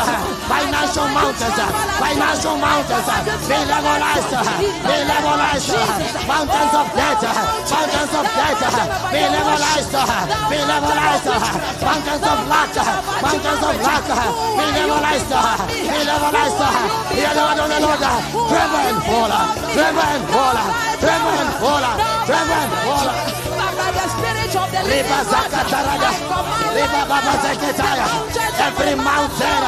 Financial mountains. Financial mountains. Be levelized. Be levelized. Mountains of debt. Mountains of debt. Be levelized. Be levelized. Mountains of lack. Mountains of lack. Be levelized. Be levelized. Hear the word of the Lord. Tremble and fall. Tremble and fall. Tremble and fall. Tremble and fall. Every mountain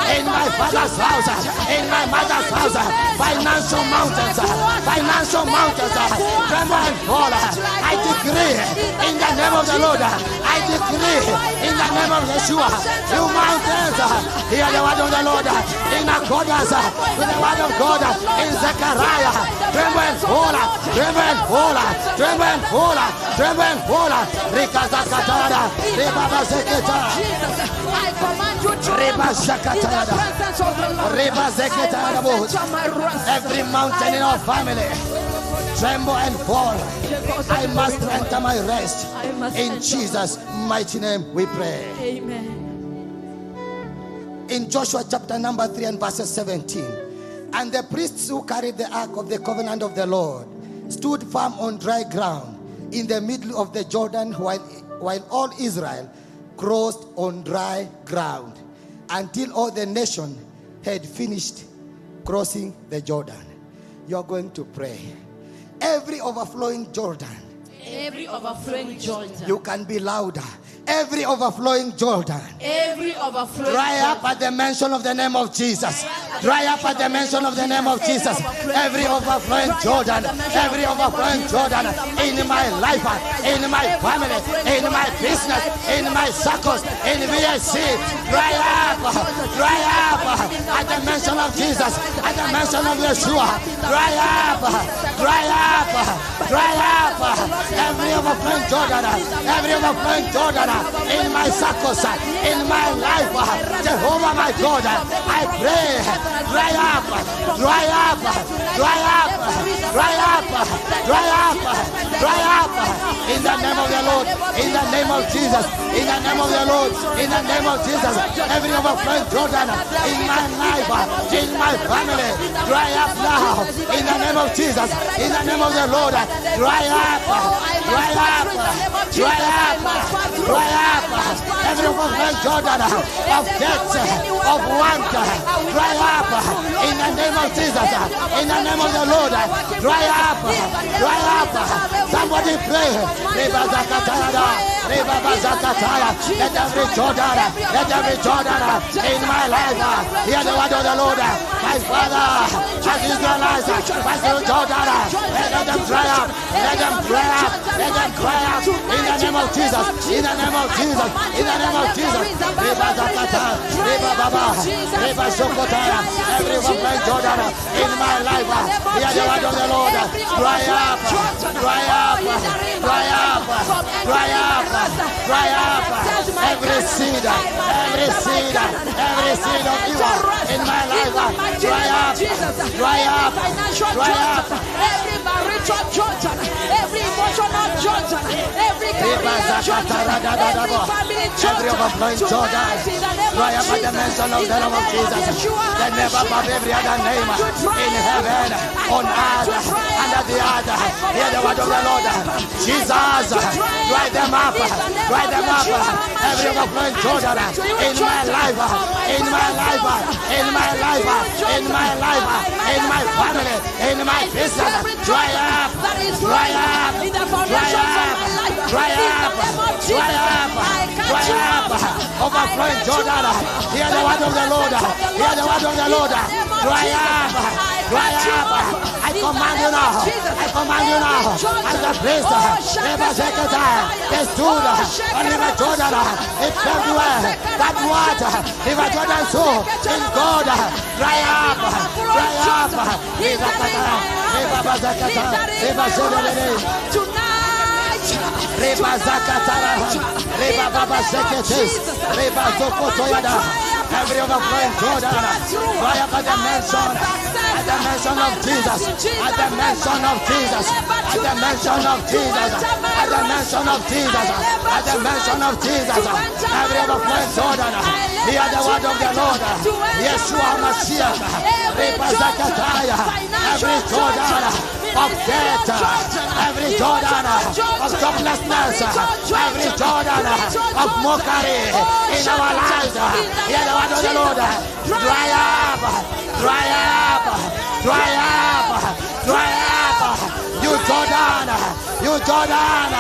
in my father's house, in my mother's house, financial mountains, tremble and fall. I decree in the name of the Lord. I decree in the name of Yeshua. You mountains, hear the word of the Lord in accordance with the word of God in Zechariah. Tremble and fall. Tremble and fall. Tremble and fall. Tremble and fall. Rikazakatara, Rebaba Zeketa, I command you to Reba Zakatara, Reba Zeketa. Every mountain in our family, tremble and fall. I must enter my rest. In Jesus' mighty name we pray. Amen. In Joshua chapter number 3 and verses 17, and the priests who carried the ark of the covenant of the Lord stood firm on dry ground in the middle of the Jordan, while all Israel crossed on dry ground until all the nation had finished crossing the Jordan. You are going to pray. Every overflowing Jordan. Every overflowing Jordan. You can be louder. Every overflowing Jordan. Every overflowing Dry up at the mention of the name of Jesus. Dry up at the mention of the name of Jesus. Every overflowing Jordan. Every overflowing Jordan in my life, in my family, in my business, in my circles, in VSC. Dry up at the mention of Jesus, at the mention of Yeshua. Dry up. Every overflowing Jordan. Every overflowing Jordan in my circles, in my life. Jehovah my God, I pray. Dry up. In the name of the Lord, in the name of Jesus, in the name of the Lord, in the name of Jesus. Every overflowing Jordan in my life, in my family, dry up now. In the name of Jesus, in the name of the Lord, dry up. Every overflowing Jordan of death, of want, dry up. In the name of Jesus, in the name of the Lord, dry up. Somebody pray. Let every Jordan in my life hear the word of the Lord. My Father, as Israelites, Jordan, let them dry up. Let them dry up. Let them dry up. In the name of Jesus. In the name of Jesus. In the name of Jesus. Every overflowing Jordan in my life hear the word of the Lord. Dry up. Every seed of evil in my life, dry up. Every marital Jordan, every emotional Jordan, every family Jordan, dry up at the mention of the name of Jesus. The name above every other name in heaven, on earth, under the earth. Hear the word of the Lord. Jesus, dry them out. up. Dry them up. Every overflowing Jordan in my life, in my life, in my life, in my life, in my family, in my business. Dry up, dry up, dry up, dry up, dry up, dry up. Overflowing Jordan. Hear the word of the Lord. Hear the word of the Lord. Dry up, dry up. I command you now. I command you now. As the priest, they stood on River Jordan. It felt well. That water, River Jordan saw in God. Dry up, dry up. Reba Zakatara, Reba Baba Zeketes, Reba Zokotoyada, every overflowing Jordan, dry up at the mention of Jesus, at the mention of Jesus, at the mention of Jesus, at the mention of Jesus, at the mention of Jesus, every overflowing Jordan, hear the word of the Lord, Yeshua Mashiach, Reba Zakataya, every Jordan of death, every Jordan of joblessness, every Jordan of mockery in our lives. Hear the word of the Lord. Dry up, dry up, dry up, dry up. You Jordan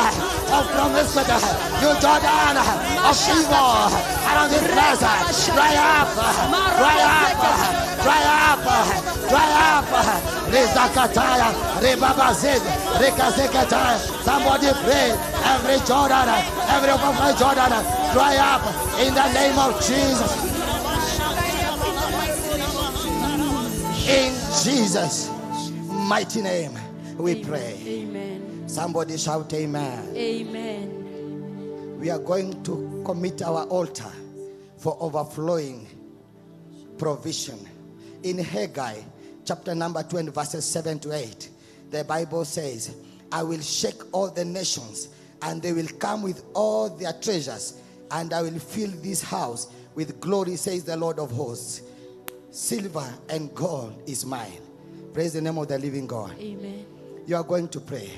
of promiscuity, you Jordan of evil around this place. Dry up, dry up, dry up, dry up. Rizakataya, Rebabazid, Rekazekataya. Somebody pray. Every Jordan, every overflow Jordan, dry up in the name of Jesus. In Jesus' mighty name, we pray. Amen. Somebody shout amen. Amen. We are going to commit our altar for overflowing provision. In Haggai, chapter number 20, verses 7 to 8, the Bible says, I will shake all the nations, and they will come with all their treasures, and I will fill this house with glory, says the Lord of hosts. Silver and gold is mine. Praise the name of the living God. Amen. You are going to pray.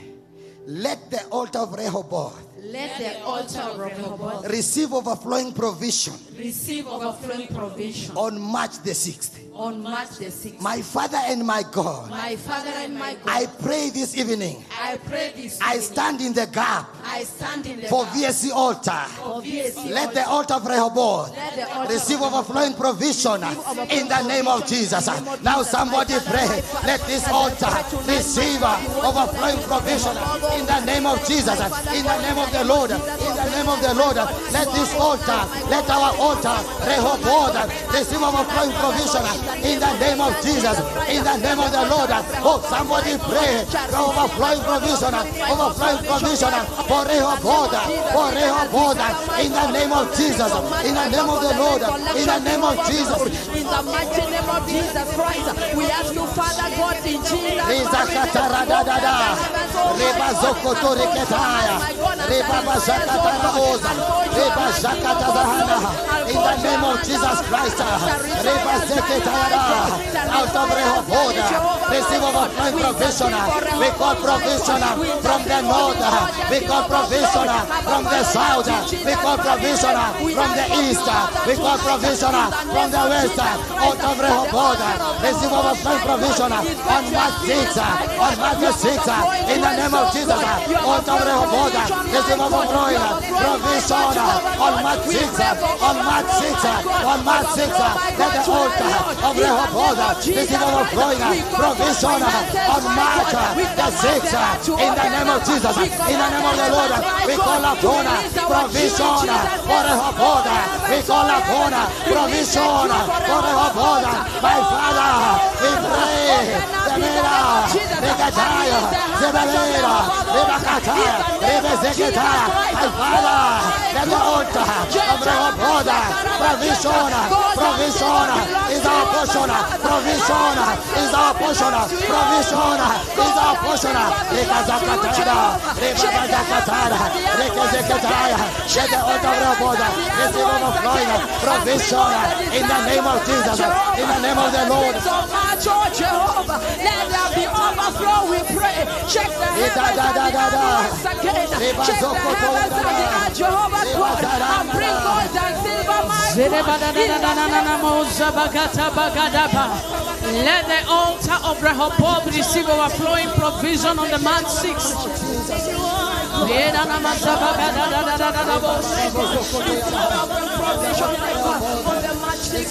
Let the altar of Rehoboth Let the altar of Rehoboth receive overflowing provision receive overflowing provision on March the 6th. on March the 6th. My Father and my God, My Father and my God, I pray this evening. I pray this I evening. stand in the gap I stand in the for gap VSC altar. for VSC Let the altar of Rehoboth Let the altar receive of overflowing provision in the name of Jesus. Now somebody pray. Let this altar receive overflowing provision in the name of Jesus. In the name of the Lord. In the name of the Lord. Let this altar, let our altar, Rehoboth, receive overflowing provision in the name of Jesus. In the name of the Lord. Oh, somebody pray for overflowing provision. Overflowing provision for Rehoboth. For Rehoboth. In the name of Jesus. In the name of the Lord. In the name of Jesus. In the mighty name of Jesus Christ, we ask you, Father God, in Jesus' In the name of Jesus Christ, out of Rehoboth, receive overflowing provision. We call provision from the north. We call provision from the south. We call provision from the east. We call provision from the west. Out of Rehoboth, receive overflowing provision on March 6. On March 6, in the name of Jesus. Out of Rehoboth, receive overflowing provision on March 6. On March 6. On March 6, let the altar of Rehoboth receive overflowing provision on March the 6th. In the name of Jesus. In the name of the Lord, we call upon provision for Rehoboth. We call upon provision for Rehoboth. My Father, we pray. Zemera, Rekataya, Zebelera, Rebakataya, Rebezeketaya. My Father, let the altar of Rehoboth, provision is our portion. Provision is our portion. Provision is our portion. Rekazakataya, Rebazakataya, Rekezeketaya. Let the altar of Rehoboth receive overflowing provision in the name of Jesus. In the name of the Lord. Jehovah, let there be overflow, we pray. Check the heavens and the earth once again. Check the heavens and the earth Let the altar of Rehoboth receive overflowing provision on the month 6.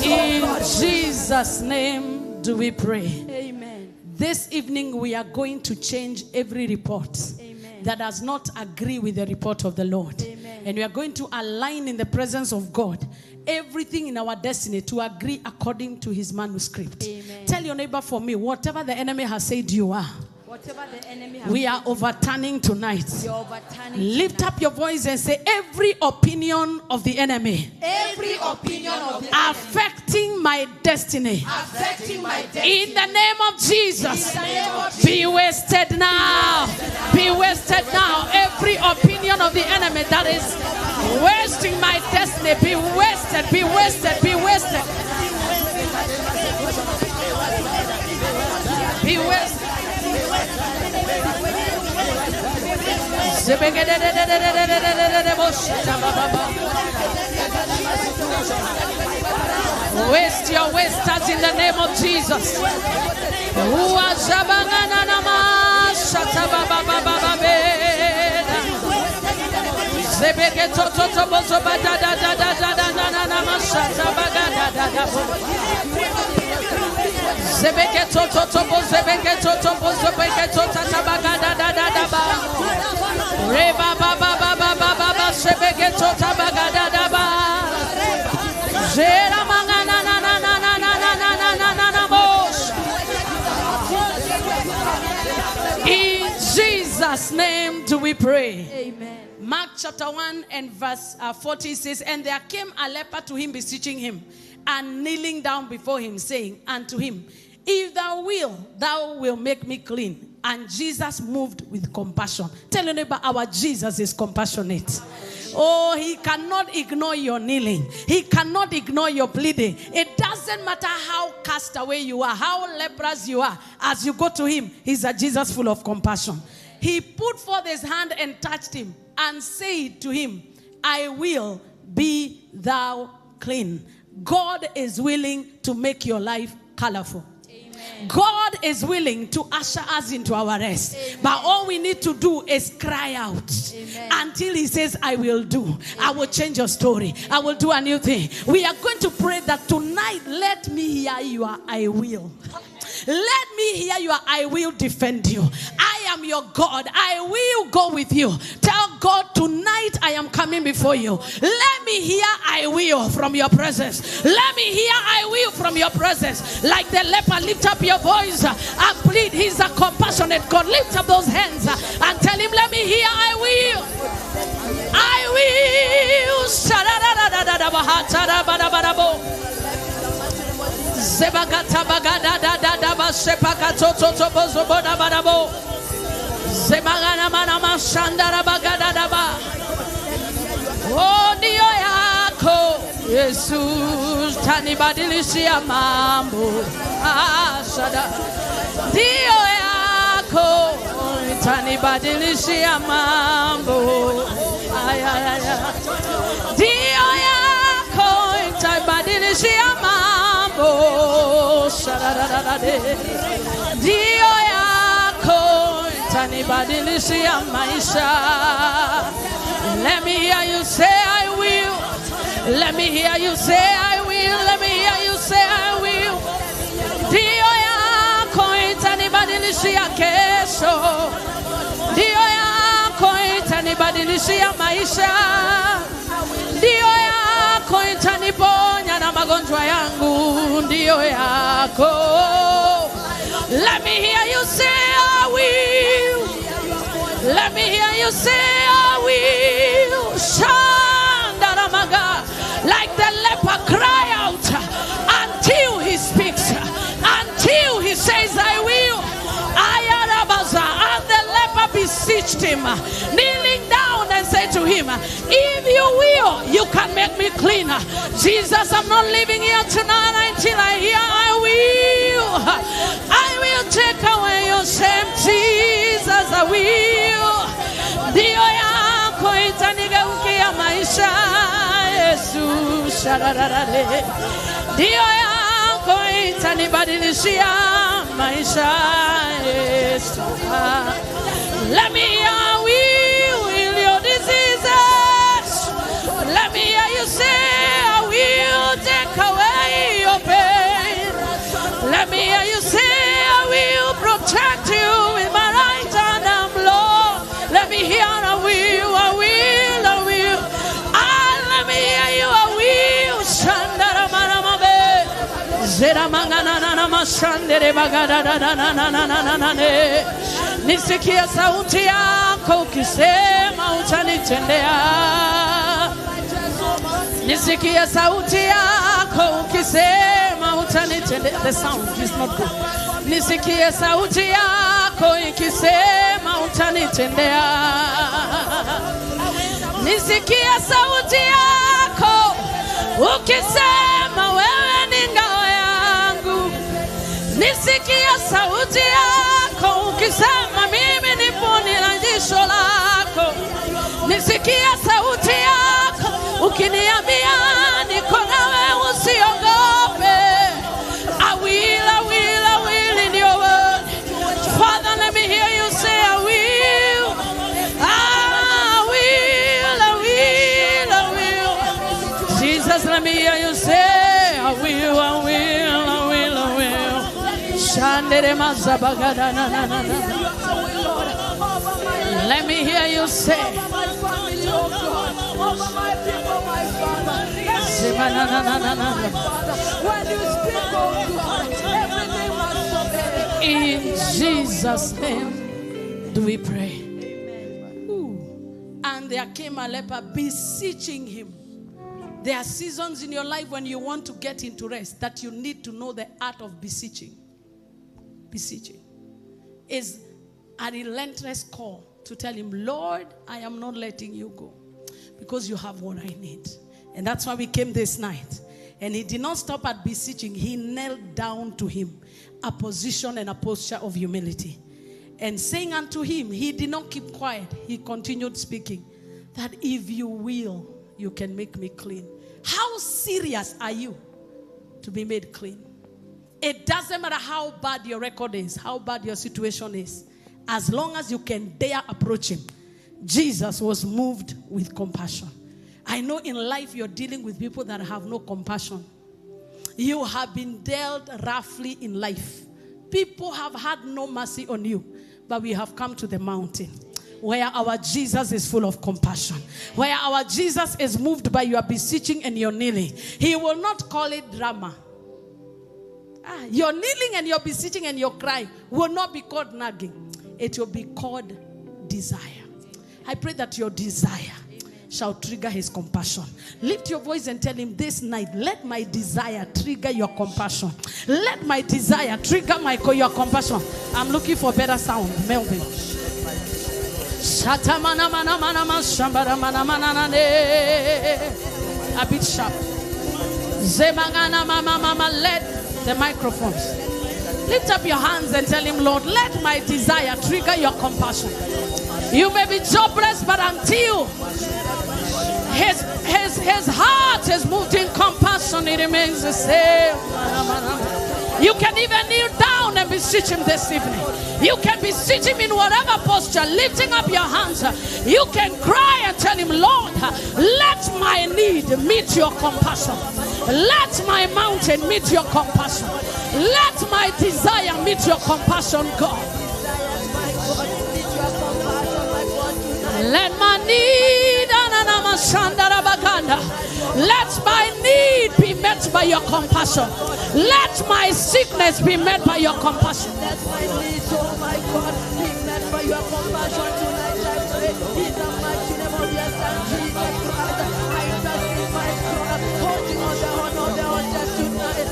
In Jesus' name do we pray. Amen. This evening we are going to change every report that does not agree with the report of the Lord. Amen. And we are going to align in the presence of God everything in our destiny to agree according to his manuscript. Amen. Tell your neighbor for me, whatever the enemy has said you are, whatever the enemy has we are overturning tonight. Lift up your voice and say, every opinion of the enemy, every opinion of the affecting my destiny, in the name of Jesus, be wasted now. Be wasted now. Every opinion of the enemy that is wasting my destiny, be wasted, be wasted, be wasted. Be wasted. Waste your wasters in the name of Jesus. In Jesus' name do we pray. Amen. Mark chapter 1 and verse 40 says, and there came a leper to him, beseeching him, and kneeling down before him, saying unto him, if thou will make me clean. And Jesus moved with compassion. Tell your neighbor, our Jesus is compassionate. Oh, he cannot ignore your kneeling. He cannot ignore your pleading. It doesn't matter how cast away you are, how leprous you are. As you go to him, he's a Jesus full of compassion. He put forth his hand and touched him and said to him, I will be thou clean. God is willing to make your life colorful. Amen. God is willing to usher us into our rest. Amen. But all we need to do is cry out. Amen. Until he says, I will do. Amen. I will change your story. I will do a new thing. We are going to pray that tonight, let me hear your I will. Let me hear your I will defend you. I am your God. I will go with you. Tell God, tonight I am coming before you. Let me hear I will from your presence. Let me hear I will from your presence. Like the leper, lift up your voice and plead. He's a compassionate God. Lift up those hands and tell him, let me hear I will. I will. Zebagata bagada da da da ba sepakato to bozo boda badabo. Zebagana mana mashandara bagada da ba. Oh dio yako Jesus tani badilishia mambo. Asada dio yako tani badilishia mambo. Ay ay ay. Dio yako tani badilishia mambo. Dio yako itanibadilishia maisha. Let me hear you say I will. Let me hear you say I will. Let me hear you say I will. Dio yako itanibadilishia kesho. Dio yako itanibadilishia maisha. Dio yako itaniponya na magonjwa yangu. Dio yako. Let me hear you say I will. Let me hear you say I will. Shandaramaga. Like the leper, cry out until he speaks. Until he says I will. Ayarabaza. And the leper beseeched him, kneeling down and said to him, if you will, you can make me cleaner. Jesus, I'm not living here tonight until I hear I will. I will take away your shame, Jesus, I will. Dio yako itanigeukia maisha, Jesus. Dio yako itanibadilishia maisha. Let me heal your diseases. Let me hear you say, I will take away your pain. Let me hear you say, I will protect you with my right hand, Lord. Let me hear, I will. Let me hear you, I will. Nisikia sauti yako ukisema utanitendea. Nisikia sauti yako ukisema utanitendea. The sound is not good. Nisikia sauti yako ikisema utanitendea. Nisikia sauti yako ukisema wewe ni ngao yangu. Nisikia sauti yako ukisema mimi ni poni la jicho lako. Nisikia sauti yako ukiniambia niko nawe usiogope. I will in your word. Father, let me hear you say I will. Jesus, let me hear you say I will. Let me hear you say in Jesus' name do we pray. And there came a leper beseeching him. There are seasons in your life when you want to get into rest that you need to know the art of beseeching. Beseeching is a relentless call to tell him, Lord, I am not letting you go because you have what I need. And that's why we came this night. And he did not stop at beseeching. He knelt down to him, a position and a posture of humility. And saying unto him, he did not keep quiet. He continued speaking, that if you will, you can make me clean. How serious are you to be made clean? It doesn't matter how bad your record is, how bad your situation is. As long as you can dare approach him. Jesus was moved with compassion. I know in life you're dealing with people that have no compassion. You have been dealt roughly in life. People have had no mercy on you. But we have come to the mountain where our Jesus is full of compassion. Where our Jesus is moved by your beseeching and your kneeling. He will not call it drama. Your kneeling and your beseeching and your cry will not be called nagging. It will be called desire. I pray that your desire shall trigger his compassion. Lift your voice and tell him this night, let my desire trigger your compassion. Let my desire trigger your compassion. I'm looking for better sound. Melvin. A bit sharp. Let the microphones. Lift up your hands and tell him, Lord, let my desire trigger your compassion. You may be jobless, but until his heart is moved in compassion, it remains the same. You can even kneel down and beseech him this evening. You can beseech him in whatever posture, lifting up your hands. You can cry and tell him, Lord, let my need meet your compassion. Let my mountain meet your compassion. Let my desire meet your compassion, God. Let my need, let my need be met by your compassion. Let my sickness be met by your compassion. Let my need, oh my God, be met by your compassion tonight. I pray in the mighty name of your Son Jesus Christ. I intercede my God, holding on the horn of the altar tonight.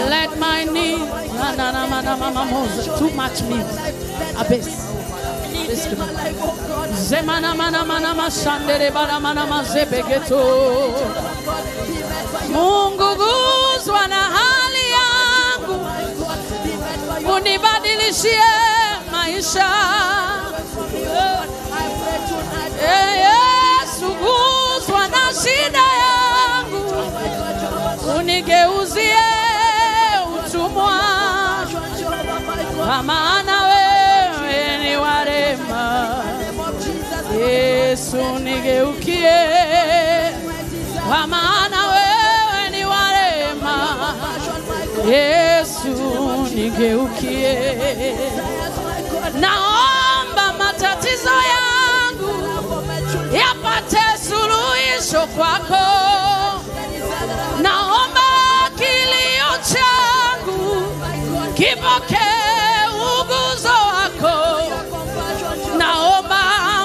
Let my need, too much need, abyss. Zemana mana mana mashandere bara mana mazebegeto. Mungu guzwa na hali yangu, unibadilishie maisha. Yesu guzwa na shida yangu, kwa maana wewe ni wa rehema. Yesu nigeukie, naomba matatizo yangu yapate suluhisho kwako. Naomba kilio changu kipokee uguzo wako. Naomba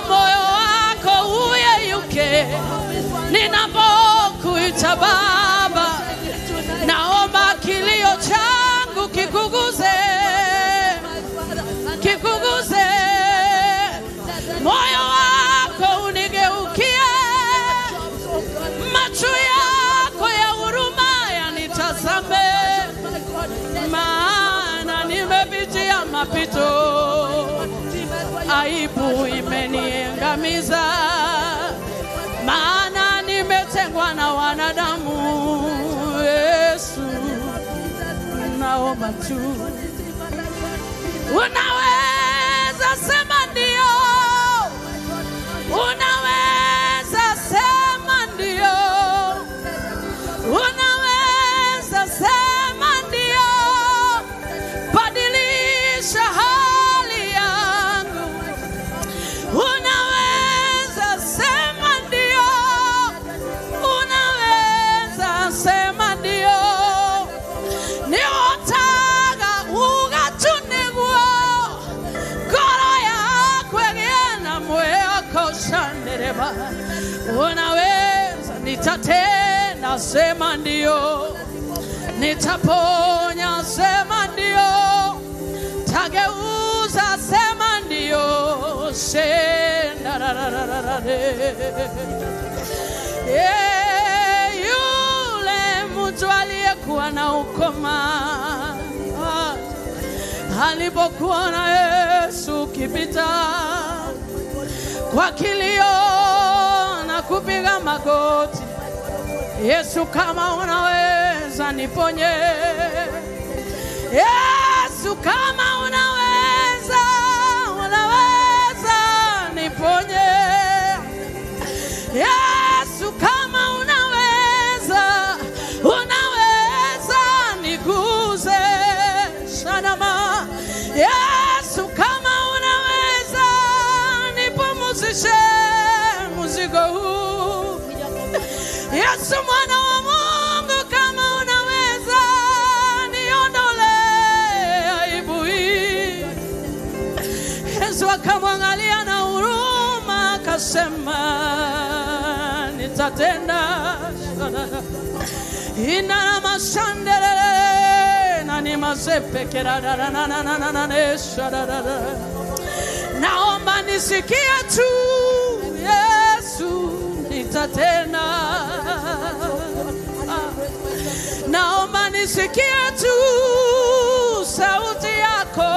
moyo wako uyeyuke ninapokuita Baba. Naomba kilio changu kikuguze, kikuguze. Moyo wako unigeukie, macho yako ya huruma yanitazame, maana nimepitia mapito, aibu imeniangamiza, maana nimetengwa na wanadamu. Yesu, naomba tu, unaweza sema ndio, unaweza sema ndio, unaweza sema ndio, badilisha hali yangu. Unaweza sema ndio, unaweza sema ndio, niotaka ugatunigwo ngoro yakwe gena mweko shandereba. Unaweza, nitatenda, sema ndio, nitaponya, sema ndio, tageuza, sema ndio, yule mtu aliyekuwa na ukoma alipokuwa na Yesu kipita kwa kilio na kupiga magoti, Yesu, kama unaweza niponye. Yesu, kama unaweza, unaweza niponye. Yesu, kama unaweza, unaweza niguze shanama. Yesu, kama unaweza nipumzishe mzigo huu. Yesu, mwana wa Mungu, kama unaweza niondole aibu hii. Yesu akamwangalia na huruma akasema, nitatenda. Ina mashandelele na ni masepe kerada na neshada. Naomba nisikie tu, Yesu, nitatenda. Naomba nisikie tu sauti yako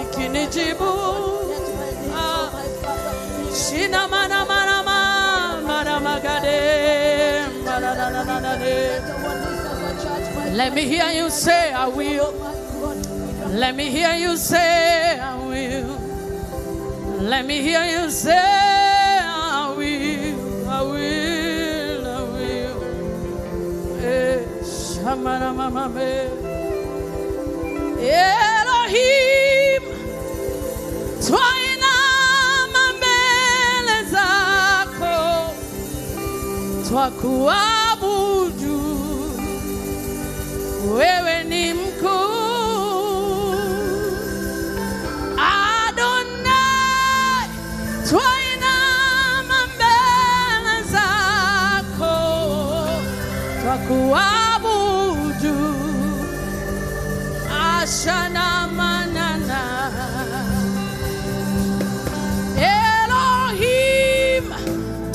ikinijibu. Shina mana mana mana magade mana. Let me hear you say I will. Let me hear you say I will. Let me hear you say I will. I will. I will. Shamana mama me. Elohim, twainama mbele zako, twakuabudu, wewe ni mkuu. Adonai, twainama mbele zako, twakuabudu, ashana manana. Elohim,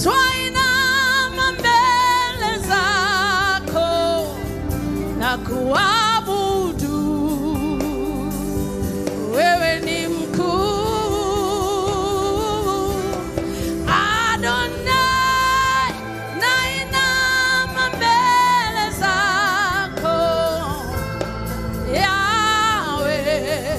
twainama mbele zako na kuabudu, wewe ni mkuu. Adonai, nainama mbele zako, Yahweh.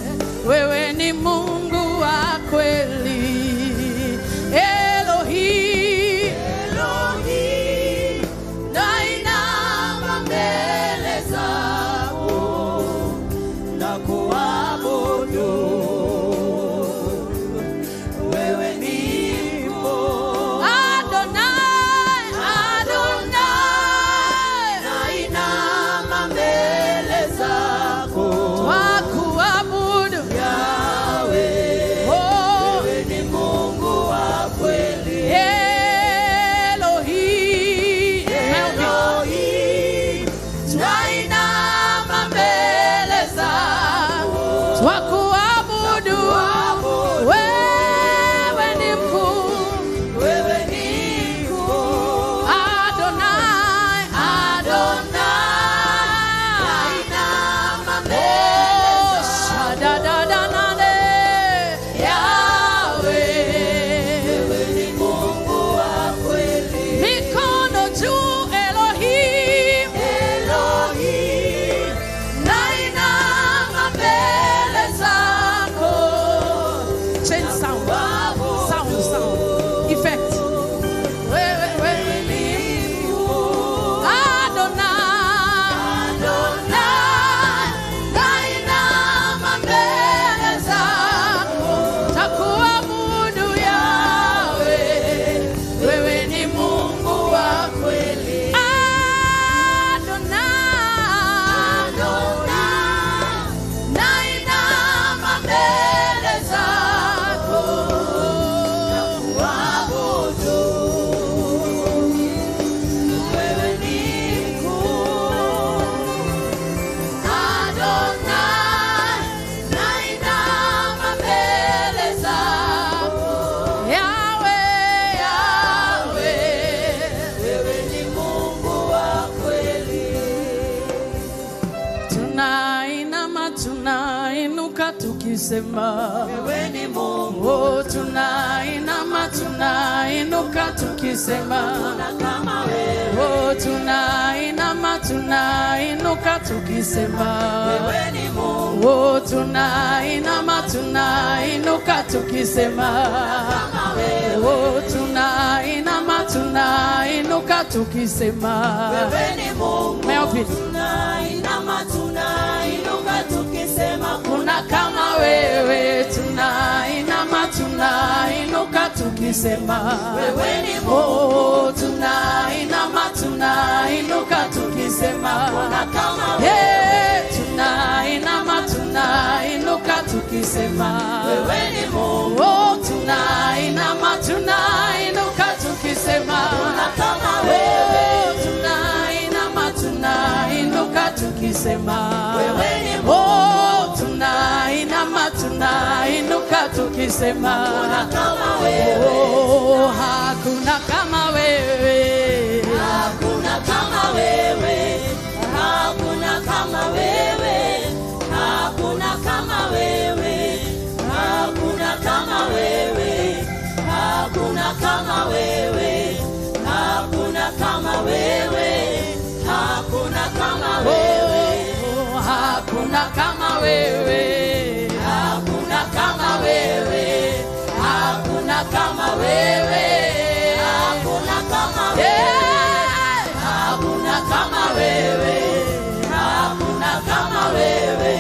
tukisema wewe ni Mungu. Oh, tunainama tunainuka tukisema hakuna kama wewe. Oh, tunainama tunainuka tukisema wewe ni Mungu. Oh, tunainama tunainuka tukisema kama wewe. Oh, tunainama tunainuka tukisema wewe ni Mungu. Tunainama tunainuka tukisema kuna kama wewe. Tunainama tunainuka tukisema wewe ni Mungu. Tunainama tunainuka tukisema kuna kama wewe. Tunainama tunainuka tukisema wewe ni Mungu. Tunainama tunainuka tukisema kuna kama wewe. Tunainama tunainuka tukisema wewe ni Mungu. Tunainama tunainuka tukisema hakuna kama wewe. Hakuna kama wewe. Hakuna kama wewe. Hakuna kama wewe. Hakuna kama wewe. Hakuna kama wewe. Hakuna kama wewe. Hakuna kama wewe. Hakuna kama wewe. Hakuna kama wewe. Hakuna kama wewe. Hakuna kama wewe. Hakuna kama wewe. Hakuna kama wewe. Hakuna kama wewe.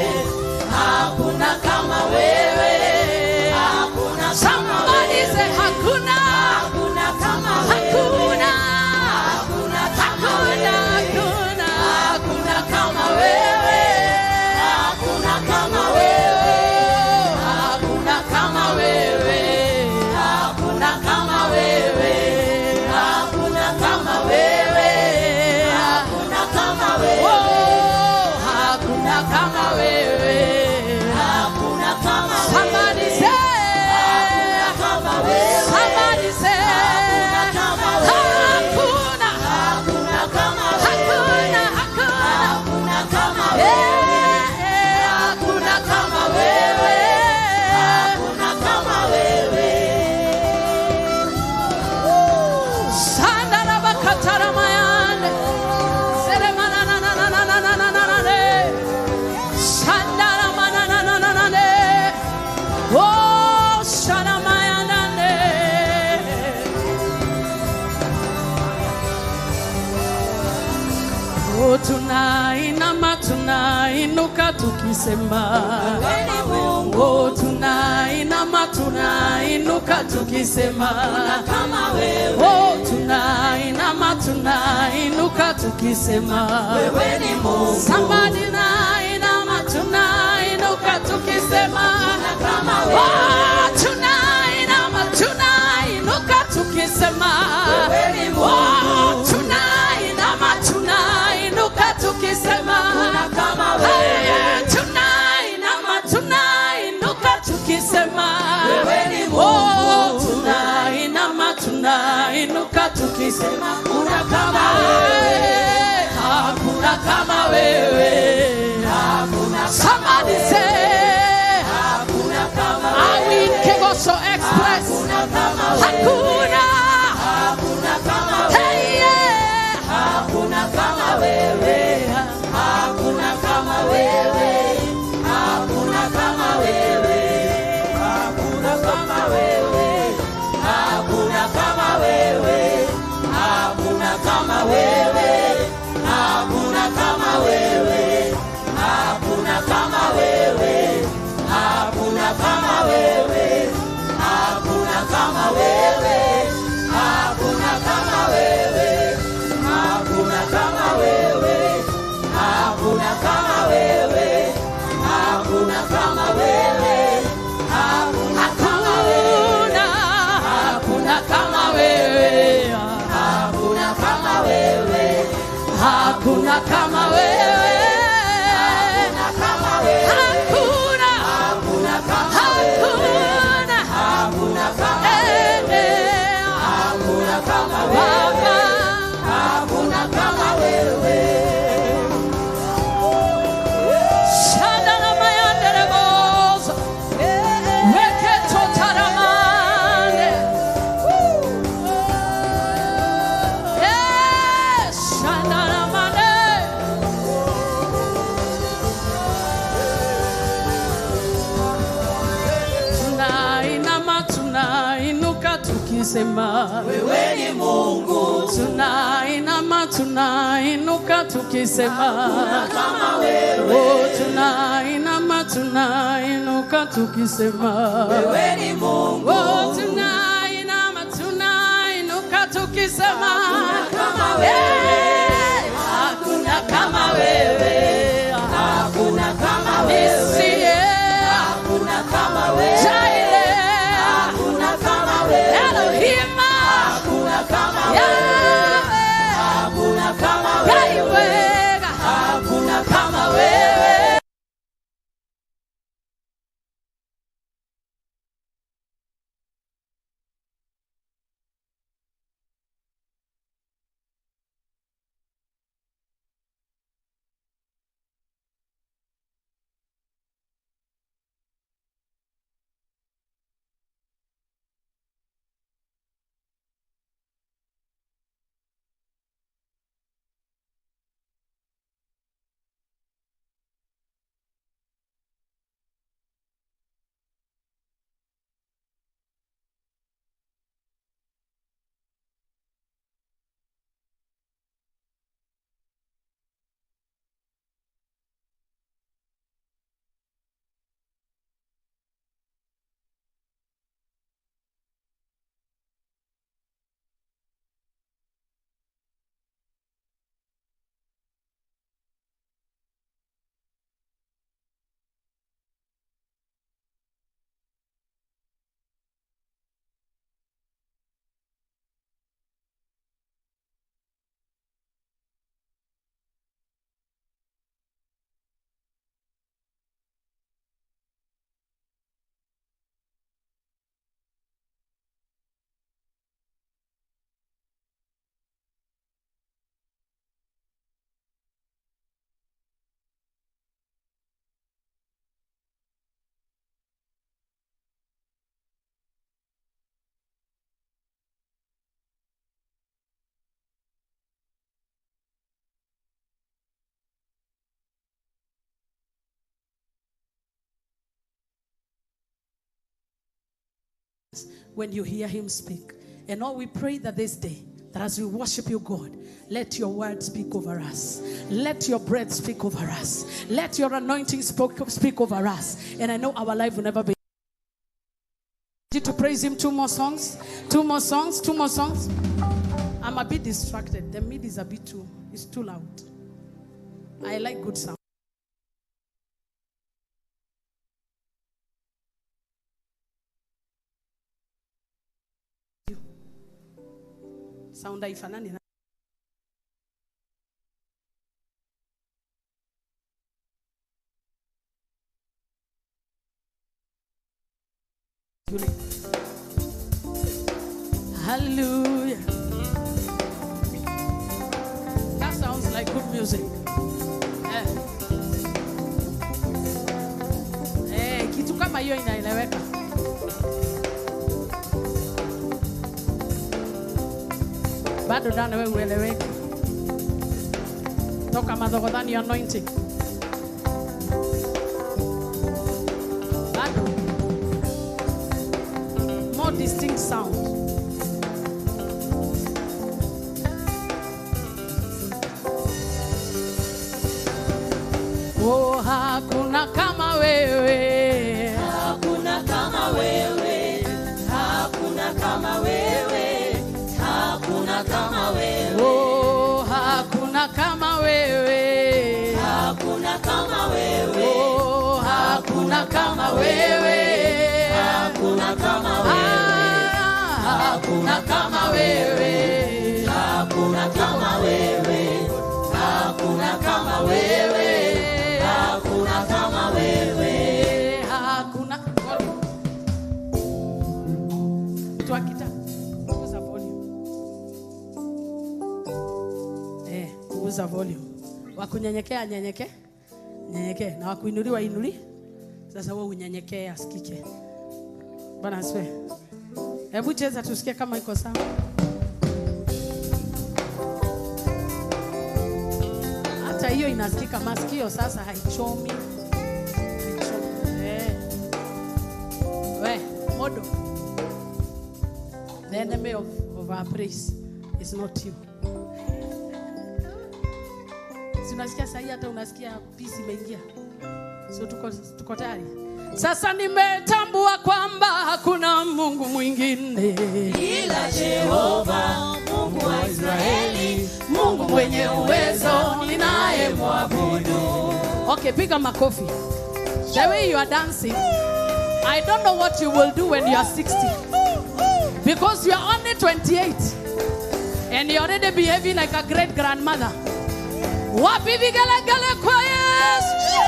Hakuna kama wewe. Hakuna. Somebody say hakuna. Hakuna kama wewe. Hakuna. Hakuna kama wewe. Hakuna kama wewe. Hakuna kama wewe. Hakuna kama wewe. Hakuna kama wewe. Hakuna kama wewe. Hakuna kama wewe. Hakuna kama wewe. Hakuna kama wewe. Somebody say hakuna kama wewe. Somebody say hakuna kama wewe. Hakuna kama wewe. Hakuna kama wewe. Hakuna kama wewe. Hakuna kama wewe. Sandara bakatara mayande. Seremana na na na na na na na na na. Sandara mana na na na na na. Oh, sharamayande. Oh, tunainama tunainuka tukisema wewe ni Mungu. Oh, tunainama tunainuka tukisema kama wewe. Oh, tunainama tunainuka tukisema wewe ni Mungu. Somebody nainama tunainuka tukisema kama wewe. Oh, tunainama tunainuka tukisema wewe ni Mungu. Oh, tunainama tunainuka tukisema kama wewe. Tunainama tunainuka tukisema wewe ni Mungu. Oh, tunainama tunainuka tukisema kuna kama wewe. Hakuna kama wewe. Hakuna. Somebody say hakuna kama wewe. Kigooco Express. Hakuna kama wewe. Hakuna. Hakuna kama wewe. Hey, yeah. Hakuna kama wewe. Hakuna kama wewe. Hakuna kama wewe. Hakuna kama wewe. Hakuna kama wewe. Hakuna kama wewe. Hakuna kama wewe. Hakuna kama wewe. Hakuna kama wewe. Hakuna kama wewe. Hakuna kama wewe. Hakuna kama wewe. Hakuna kama wewe. Hakuna kama wewe. Hakuna kama wewe. Hakuna kama wewe. Hakuna kama wewe. Hakuna kama wewe. Hakuna kama wewe. Hakuna. Hakuna kama wewe. Hakuna kama wewe. Hakuna kama wewe. Hakuna kama wewe. Shanda na mayandere boza. tukisema wewe ni Mungu. Tunainama tunainuka tukisema Kama wewe. Oh, tunainama tunainuka tukisema Wewe ni Mungu. Oh, tunainama tunainuka tukisema Kama wewe. hakuna kama wewe, Hakuna kama wewe. Hakuna kama wewe. Hakuna kama wewe. Hakuna kama wewe. Hakuna kama wewe. Hakuna kama wewe. When you hear him speak. And all we pray that this day, that as we worship you, God, let your word speak over us. Let your breath speak over us. Let your anointing speak over us. And I know our life will never be. To praise him, 2 more songs. 2 more songs. 2 more songs. I'm a bit distracted. The mid is a bit too, it's too loud. I like good sound. Sound haifanani na hallelujah. That sounds like good music. Kitu kama hiyo inaeleweka. Bado dana wewe ueleweke. Toka madhogodhani anointing. Bado. More distinct sound. Oh, hakuna kama wewe. Hakuna kama wewe. Hakuna kama wewe. Hakuna kama wewe. Oh, hakuna kama wewe. Hakuna kama wewe. Oh, hakuna kama wewe. Hakuna kama wewe. Hakuna kama wewe. Hakuna kama wewe. Hakuna kama wewe. Hakuna kama wewe. Hakuna. Tuakita. Kuza volume. Kuza volume. Wakunyenyekea nyenyeke. Nyenyeke. Na wakuinuliwa inuli. Sasa wewe unyenyekee asikike. Bwana asifiwe. Hebu cheza tusikie kama iko sawa. Hata hiyo inasikika masikio sasa haichomi. We, modo. The enemy of our praise is not you. Si unasikia sahi hata unasikia peace imeingia. So tuko tayari. Sasa nimetambua kwamba hakuna Mungu mwingine ila Jehova, Mungu wa Israeli, Mungu mwenye uwezo ninayemwabudu. Okay, piga makofi. The way you are dancing, I don't know what you will do when you are 60. Because you are only 28 and you're already behaving like a great grandmother. Wapi vigelegele kwa Yesu.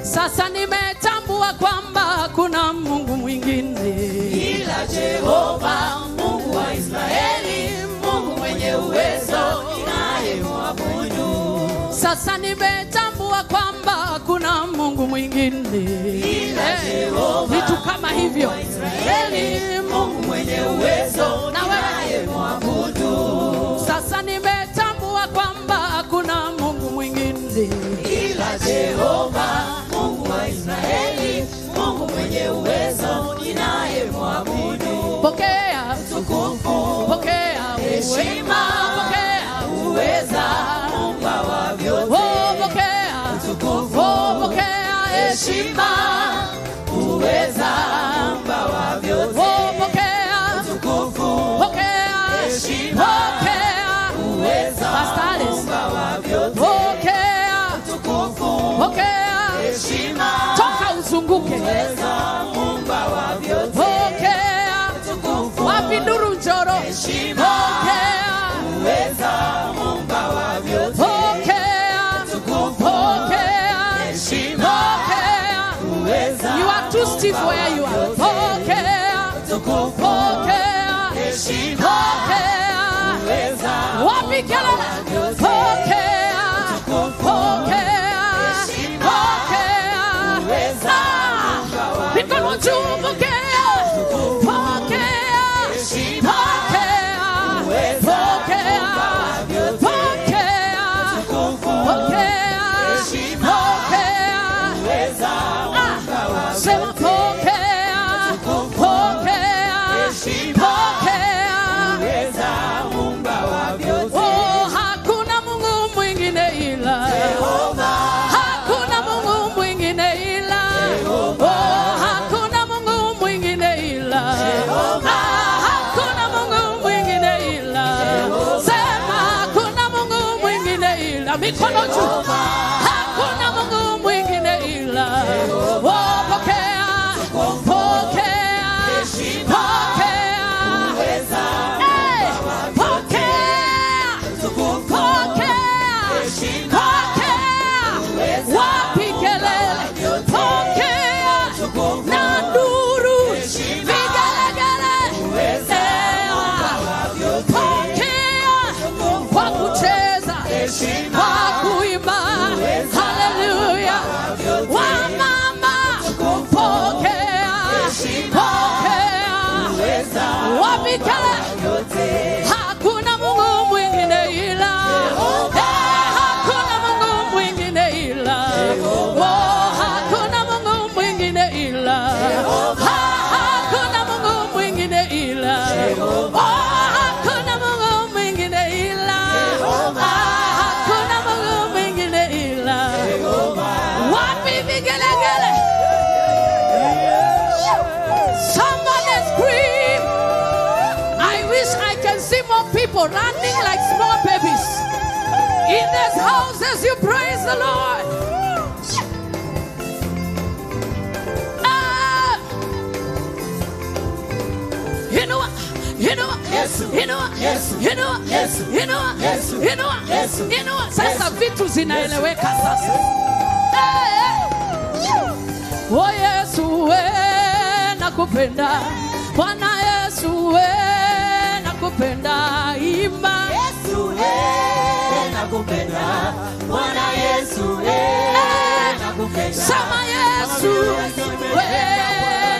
Sasa nimetambua kwamba hakuna Mungu mwingine ila Jehova, Mungu wa Israeli, Mungu mwenye uwezo ninayemwabudu. Sasa nimetambua kwamba hakuna Mungu mwingine ila Jehova, vitu kama hivyo. Mungu wa Israeli, Mungu mwenye uwezo ninayemwabudu. Sasa nimetambua kwamba hakuna Mungu mwingine ila Jehova, Mungu wa Israeli, Mungu mwenye uwezo ninayemwabudu. Pokea utukufu, pokea heshima, pokea uweza, Muumba wa vyote. Pokea utukufu, pokea heshima, uweza, Muumba wa vyote. Pokea utukufu, pokea heshima, uweza, Muumba wa vyote. Pokea utukufu, pokea heshima, toka uzunguke uweza, Muumba wa vyote. Pokea utukufu, wapi nduru njoro heshima, Pokea uweza, Muumba wa vyote. Pokea utukufu, pokea heshima, pokea uweza, You are too stiff where you are. Pokea utukufu, pokea heshima, pokea uweza, wapi kelele pokea pokea pokea uweza, mikono juu pokea pokea heshima, pokea uweza, pokea pokea pokea heshima, pokea uweza, sema pokea pokea heshima, pokea uweza, Muumba wa vyote. Oh, hakuna Mungu mwingine ila Jehova, hakuna Mungu mwingine ila Oh, hakuna Mungu mwingine ila hakuna Mungu mwingine ila sema hakuna Mungu mwingine ila mikono juu hakuna Mungu mwingine ila Oh, pokea pokea pokea uweza, Hey, pokea pokea heshima, pokea wapi kelele pokea na nduru vigelegele pokea kwa kucheza kwa kuimba haleluya wamama pokea pokea wapi kelele hakuna Mungu mwingine ila hakuna Mungu mwingine ila hakuna Mungu mwingine ila hakuna Mungu mwingine ila hakuna Mungu mwingine ila hakuna Mungu mwingine ila wapi vigelegele somebody scream I wish I can see more people running like small babies in this house as you praise the Lord. Sasa vitu zinaeleweka sasa. Oh Yesu we nakupenda. Bwana Yesu we nakupenda. Imba Yesu we nakupenda. Bwana Yesu we nakupenda. Sama Yesu we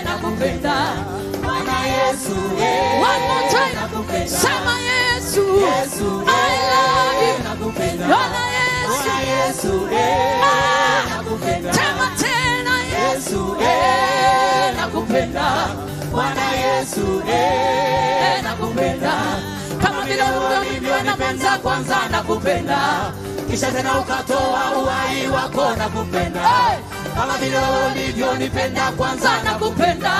nakupenda. Bwana Yesu we One more time. Sama Yesu I love you. Bwana Yesu Yesu we nakupenda. Tema tena Yesu nakupenda. Bwana Yesu nakupenda. Kama vile ulivyonipenda kwanza nakupenda. Kisha tena ukatoa uhai wako nakupenda. Kama vile ulivyonipenda kwanza nakupenda.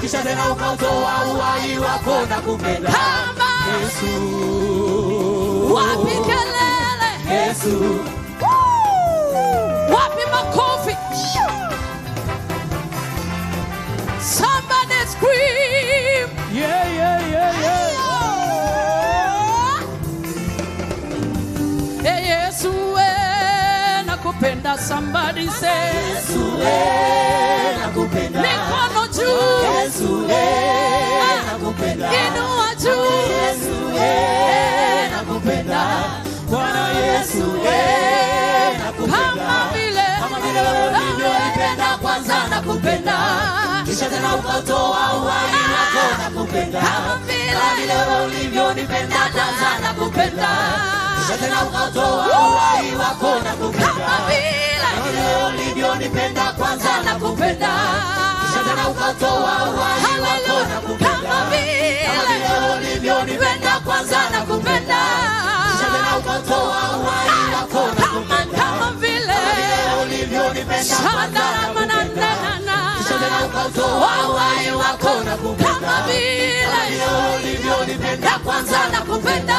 Kisha tena ukatoa uhai wako nakupenda. Yesu. Wapi kelele? Yesu. Wapi makofi? Somebody scream. Yeah, yeah, yeah, yeah. Hey, Yesu nakupenda. Somebody say Yesu nakupenda. Mikono juu. Yesu nakupenda. Inua juu. Yesu nakupenda. Bwana Yesu nakupenda. Kama vile ulivyonipenda kwanza nakupenda. Kisha tena ukatoa uhai wako nakupenda. Kama vile ulivyonipenda kwanza nakupenda. Kisha tena ukatoa uhai wako nakupenda. Kama vile ulivyonipenda kwanza nakupenda. Kisha tena ukatoa uhai wako nakupenda. Kama vile ulivyonipenda kwanza nakupenda. Kisha tena ukatoa uhai wako nakupenda. Kama vile ulivyonipenda kwanza nakupenda. Kisha tena ukatoa uhai wako nakupenda. Kama vile ulivyonipenda kwanza nakupenda.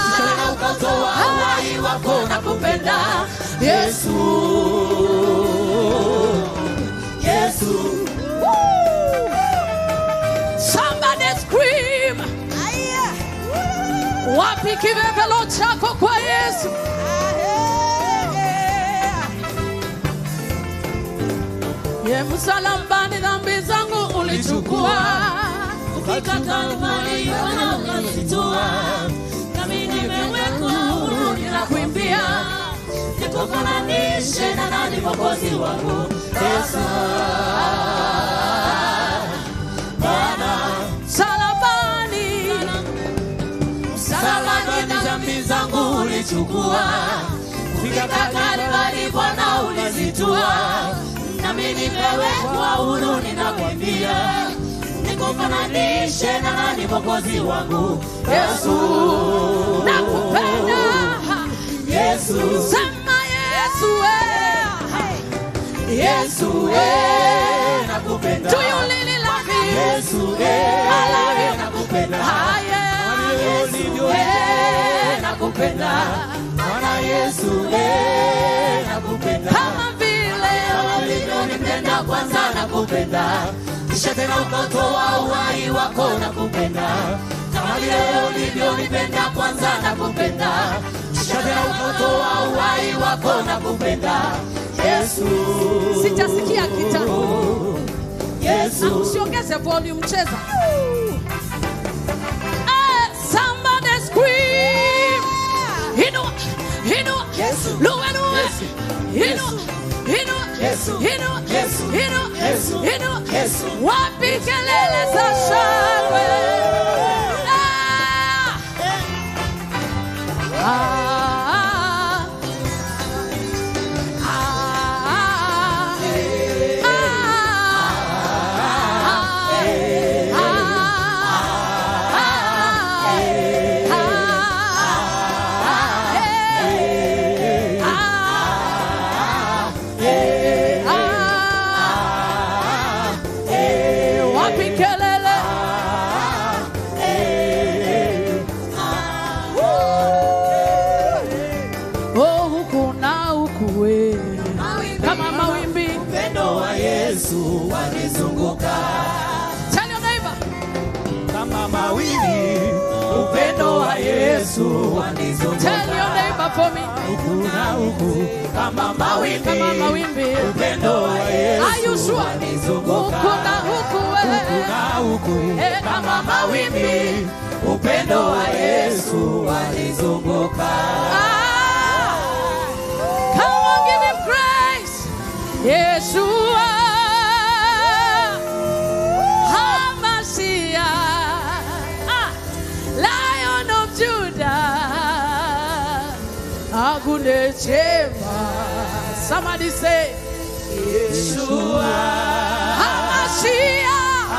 Kisha tena ukatoa uhai wako nakupenda. Yesu. Yesu. Somebody scream. Wapi kivevelo chako kwa Yesu? Ye msalabani dhambi zangu ulichukua. Ukikata imani yana ukazitua. Nami nimewekwa huru ninakuimbia. Nikufananishe na nani mwokozi wangu? Yesu. Msalabani dhambi zangu ulichukua. Ukikata imani Bwana ulizitua. Nami nimewekwa huru ninakuimbia. Nikufananishe na nani mwokozi wangu? Yesu. Nakupenda. Yesu. Sema Yesu. Yesu nakupenda. Do you really love me? Yesu I love you. nakupenda. Yesu nakupenda. Bwana Yesu nakupenda. kama vile ulivyonipenda kwanza nakupenda. Kisha tena ukatoa uhai wako nakupenda. Kama vile ulivyonipenda kwanza nakupenda. Kisha tena ukatoa uhai wako nakupenda. Yesu. sijasikia kita. Yesu. Usiongeze volume, cheza. Somebody scream. Inua. Yesu. Luwe. Yesu. Inua. Yesu. Yesu. Yesu. Yesu. Wapi kelele za shangwe? Wapi kelele? Oh, huku na huku we. Kama mawimbi. Upendo wa Yesu wanizunguka. Tell your neighbor. Kama mawimbi. Upendo wa Yesu wanizunguka. Tell your neighbor for me. Huku na huku. Kama mawimbi. Kama mawimbi. Upendo wa Yesu Are you sure? wanizunguka. Huku na huku we. Huku na huku. Kama mawimbi. Upendo wa Yesu wanizunguka. Come on, give him praise. Yeshua, Hamashiach, Lion of Judah, Agunechema. Somebody say, Yeshua, Hamashiach,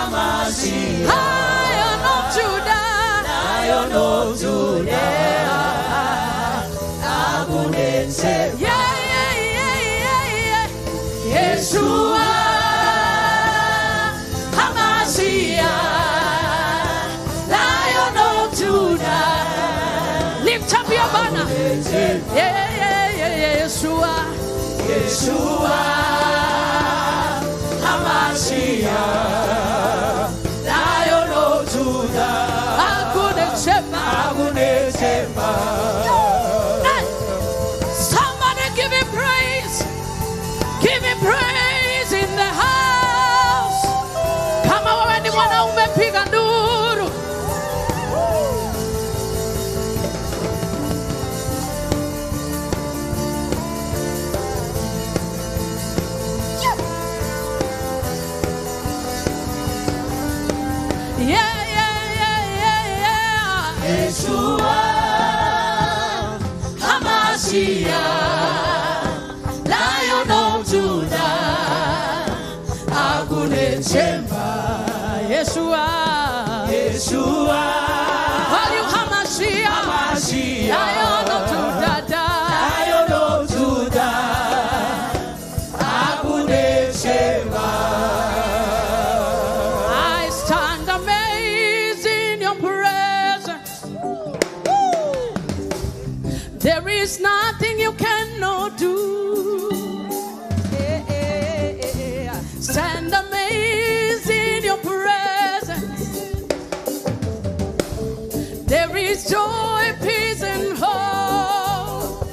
Lion of Judah, Lion of Judah, Agunense, Yeshua, Hamashiach, Lion of Judah. Lift up your banner. Yeshua, Yeshua, Hamashiach, Lion of Judah, Agunense. Somebody give him praise. Give him praise in the house. Kama wewe ni mwanaume piga nduru. Yeshua, Hamashiach, Lion of Judah, Agunense. Yeshua, call you Hamashiach, Lion of Judah, Lion of Judah, Agunense. I stand amazed in your presence. There is nothing you cannot do. Stand amazed in your presence. There is joy, peace, and hope.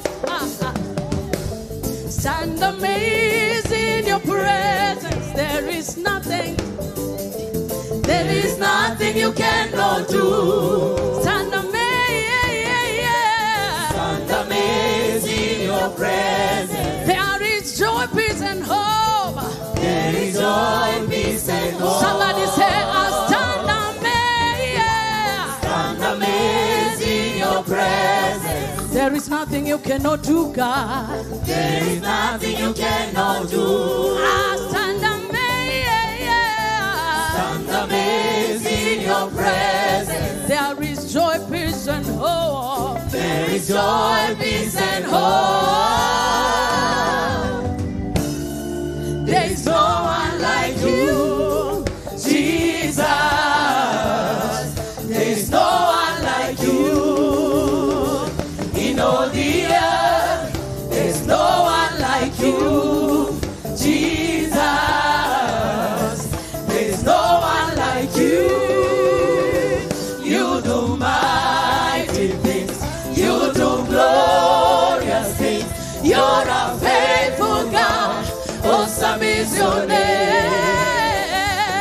Stand amazed in your presence. There is nothing you cannot do. Stand amazed. Stand amazed in your presence. There is joy, peace, and hope. There is joy, peace, and hope. Somebody say, I stand amazed. Stand amazed in your presence. There is nothing you cannot do, God. There is nothing you cannot do. I stand amazed. Stand amazed in your presence. There is joy, peace, and hope. There is joy, peace, and hope. There is no one like you, Jesus. There is no one like you in all the earth. There is no one like you, Jesus. There is no one like you. You do mighty things. You do glorious things. You're a faithful God. Awesome is your name.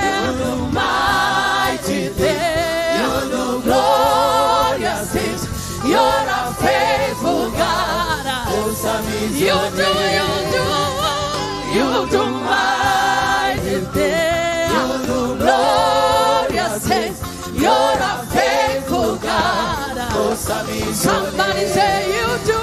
You do mighty things. You do glorious things. You're a faithful God. Awesome is your name. You do mighty things. You do glorious things. You're a faithful God. Awesome is your Somebody say, you do.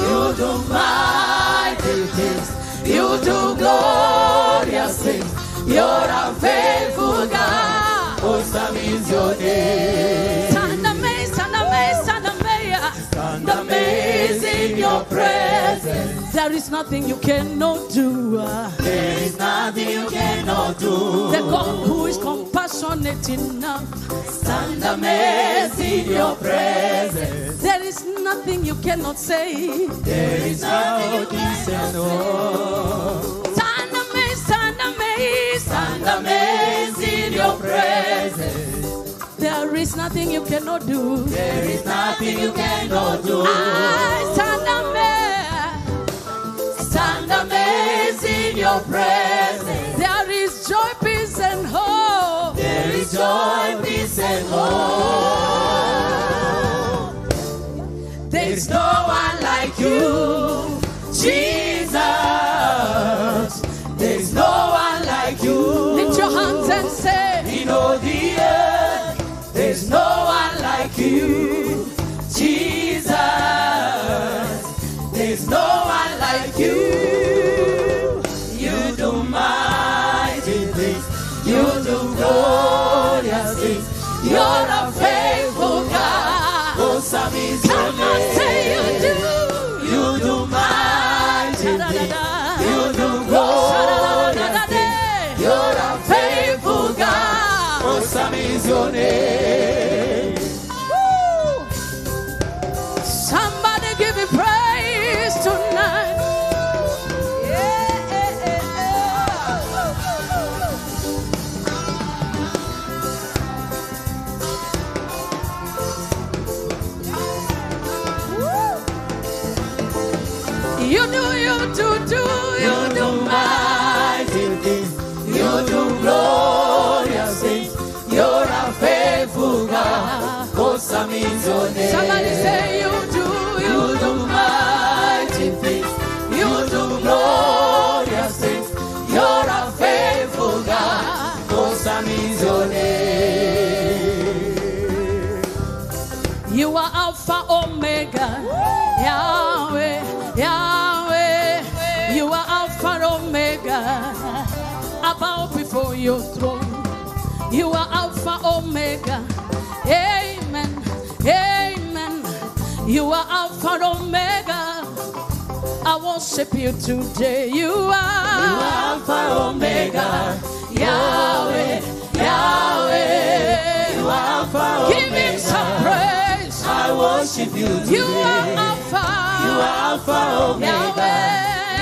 You do mighty things. You do glorious things. You're a faithful God. Awesome is your name. Stand amazed, stand amazed, stand amazed. Stand amazed in your presence. There is nothing you cannot do. There is nothing you cannot do. The God who is compassionate enough. Stand amazed in your presence. There is nothing you cannot say. There is no peace and hope. Stand amazed, stand amazed. Stand amazed in your presence. There is nothing you cannot do. There is nothing you cannot do. I stand amazed. Stand amazed in your presence. There is joy, peace, and hope. There is joy, peace, and hope. There is no one like you, Jesus. There is no one like you. Lift your hands and say, In all the earth, there is no one like you, Jesus. There is no one like you. You Come on, say you do. You do mighty things. You do glorious things. You're a faithful God. Awesome is your name. Woo. Somebody give me praise tonight. You do mighty things. You do glorious things. You're a faithful God. Awesome is your name. Somebody say you do mighty things. You do glorious things. You're a faithful God. Awesome is your name. You are Alpha Omega. Yahweh, Yahweh, you are Alpha Omega. I bow before your throne. You are Alpha Omega. Amen, amen. You are Alpha Omega. I worship you today. You are Alpha Omega. Yahweh, Yahweh. You are Alpha Omega. Give him some praise. I worship you today. You are Alpha. You are Alpha Omega.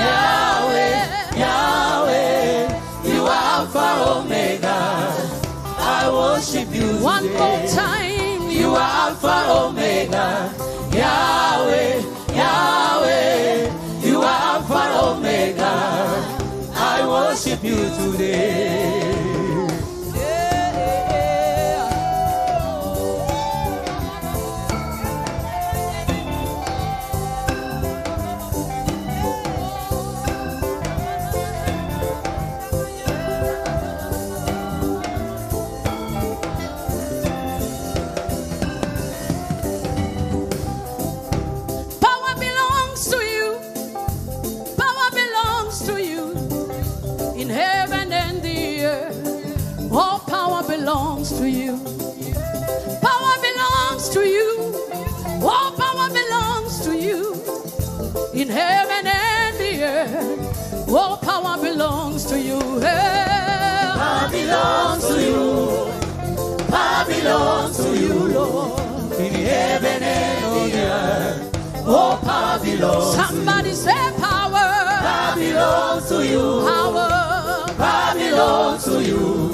Yahweh, Yahweh. You are Alpha Omega. I worship you today. One more time. You are Alpha Omega. Yahweh, Yahweh. You are Alpha Omega. I worship you today. Belongs to you. Power belongs to you. All power belongs to you. In heaven and the earth, all power belongs to you. Power belongs to you. Power belongs to you, Lord. In heaven and the earth, all power belongs. Somebody say power. Power belongs to you. Power belongs to you.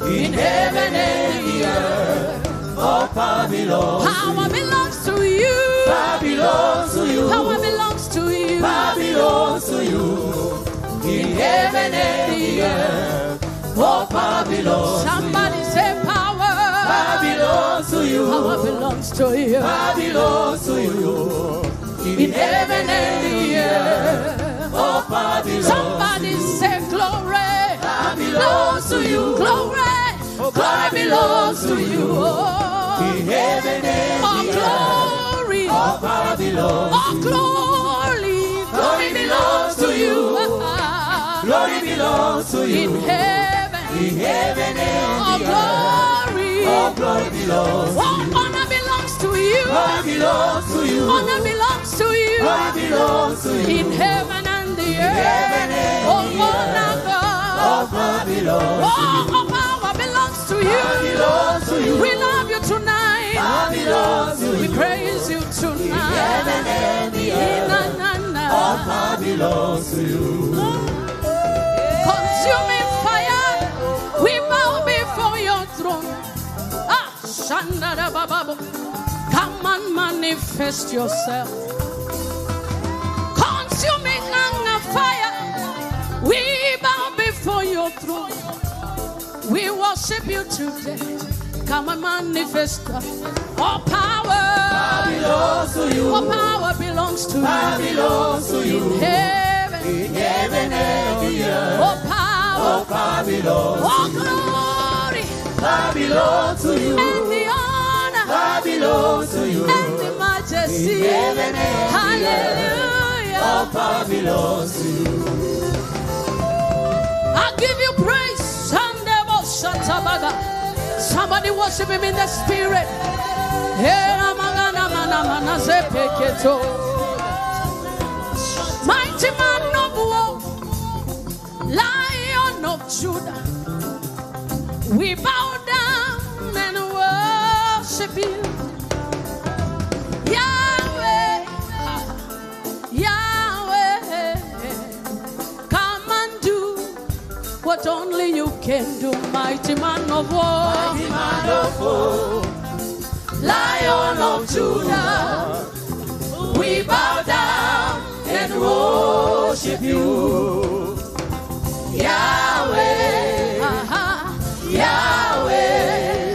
In heaven and the earth, all power belongs. Power belongs to you. Power belongs to you. Power belongs to you. Power belongs to you. In heaven and the earth, all power belongs. Somebody say power. Power belongs to you. Power belongs to you. Power belongs to you. In heaven and the earth, all power belongs. Somebody say glory. Belongs to you, glory, glory belongs to you. Oh, in heaven and the glory, all power belongs. Oh, glory, glory belongs to you. Glory belongs to you. In heaven and the glory, all glory belongs. Oh, honor belongs to you. Honor belongs to you. Honor belongs to you. Honor belongs to you. In heaven and the earth, oh, honor God. All power belongs. All power belongs to you. Belongs to you. We love you tonight. Belongs to you. We praise you tonight. All power belongs to you. Consuming fire, we bow before your throne. Ah, Shandara Bababu, come and manifest yourself. Consuming fire, we bow before your throne. We worship you today. Come and manifest. All power belongs to you. All power belongs to you. Power belongs to you. In heaven and the earth. All power belongs. All glory belongs to you. And the honor belongs to you. And the majesty. Hallelujah. All power belongs to you. I give you praise. Somebody worship him in the spirit. Mighty man of war, Lion of Judah, we bow down and worship you. Yahweh, Yahweh, come and do what only you can do. Mighty man of war, Lion of Judah, we bow down and worship you. Yahweh, Yahweh,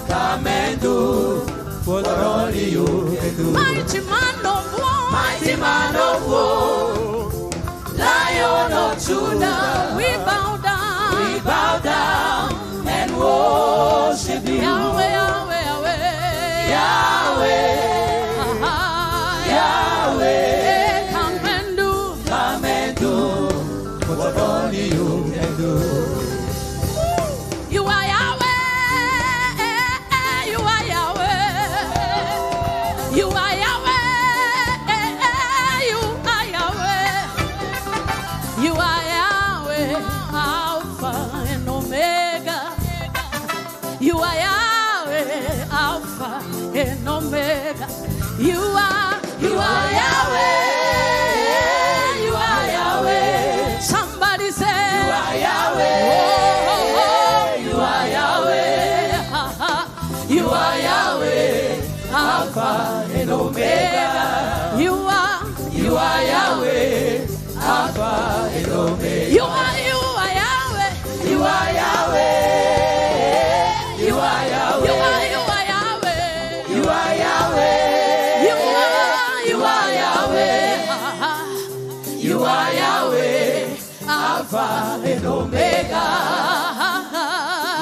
come and do what only you can do. Mighty man of war, Lion of Judah, we bow down and worship you. Yahweh, Yahweh, Yahweh, Yahweh, come and do what only you can do. You are Yahweh, you are Yahweh, you are Yahweh, you are Yahweh, you are Yahweh, Alpha and Omega. You are Yahweh, Alpha and Omega. You are Yahweh, you are Yahweh. Somebody say, you are Yahweh, you are Yahweh, you are Yahweh, Alpha and Omega. You are Yahweh, Alpha and Omega. You are Yahweh, you are Yahweh. You are Yahweh. You are Yahweh. You are Yahweh. You are Yahweh. You are Yahweh. Alpha and Omega.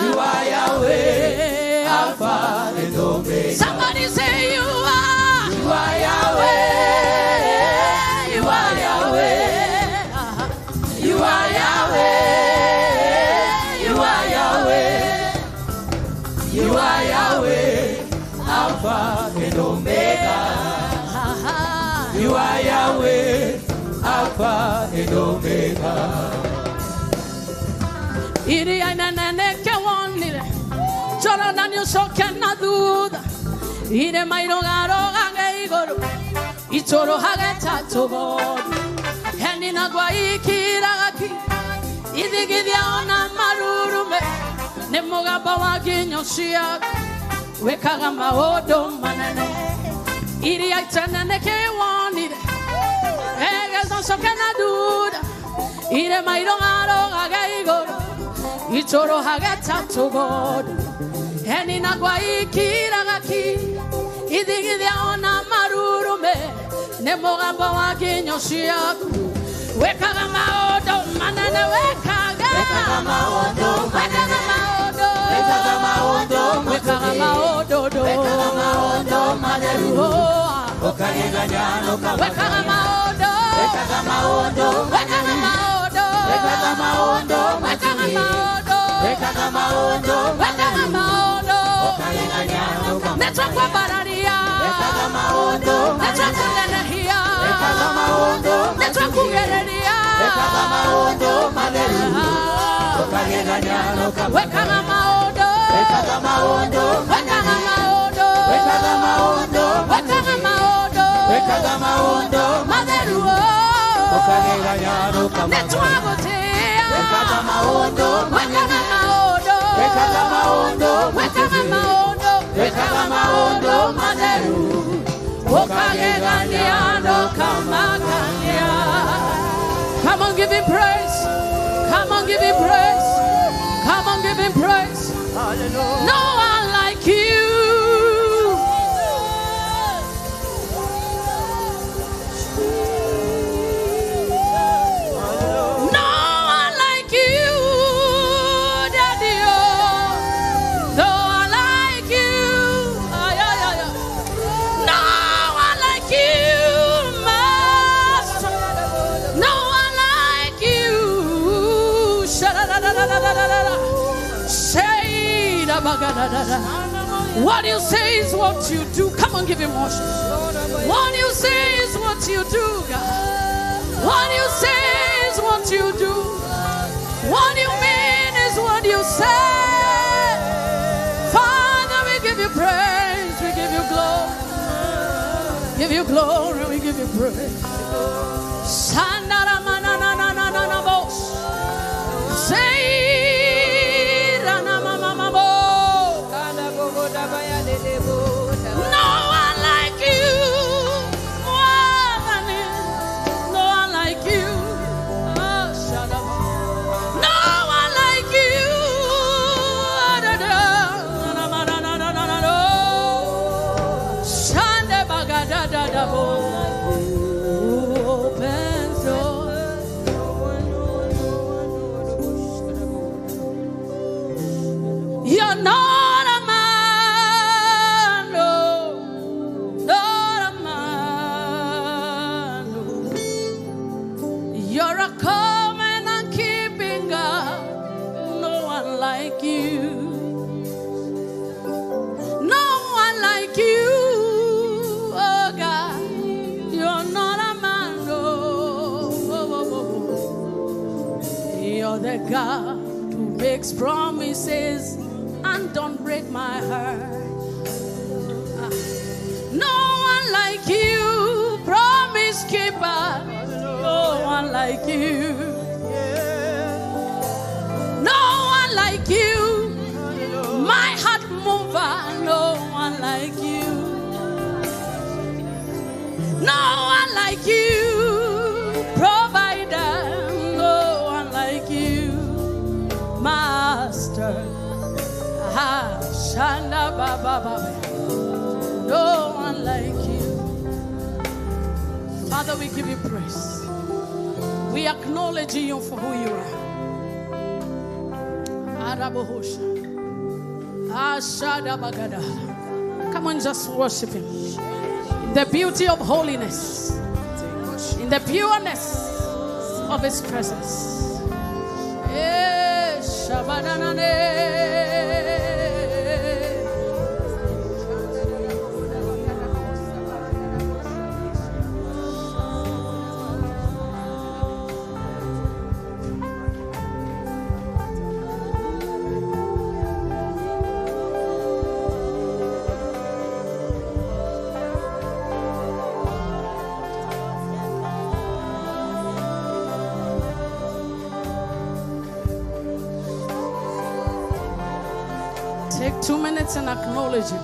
You are Yahweh. Alpha and Omega. Somebody say you are. You are Yahweh. You are Yahweh. You are Yahweh. You are Yahweh. You are Yahweh, Alpha and Omega. You are Yahweh, Alpha and Omega. Iri ainane ke wonile, chora nanyo soke na duda. Ire mairo garo gange igoro, ichoro hage tatobo. Hendi na gwai kiragaki, idigidia ona marurume. Nemoga bawa kinyosia, wekaga maodo manane. Iri aitanane ke wanire, eges no sokena duda. Ire mairo garo gageigoro, ichoro hageta to God. Heni nagwa ikiragaki, idigidia ona marurume. Nemoga bawa kinyosia, wekaga maodo manane wekaga maodo manane. Come on, give him praise. Come on, give him praise. Come on, give him praise. No one like you. No one like you, Daddy. No one like you. No one like you, Master. No one like you. Say da ba ga da da da. What you say is what you do. Come on, give him worship. What you say is what you do, God. What you say is what you do. What you mean is what you say. Father, we give you praise. We give you glory. Give you glory. We give you praise. You're not a man, no, not a man. No. You're a covenant keeping God, no one like you, no one like you, oh God. You're not a man, no. You're the God who makes promises and don't break my heart. No one like you, promise keeper. No one like you. No one like you, my heart mover. No one like you. No one like you, provider. No one like you, master. Shanda Baba, no one like you. Father, we give you praise. We acknowledge you for who you are. Arabohosha, Ashada Bagada. Come on, just worship him. In the beauty of holiness, in the pureness of his presence. Shabadanane. Take 2 minutes and acknowledge him.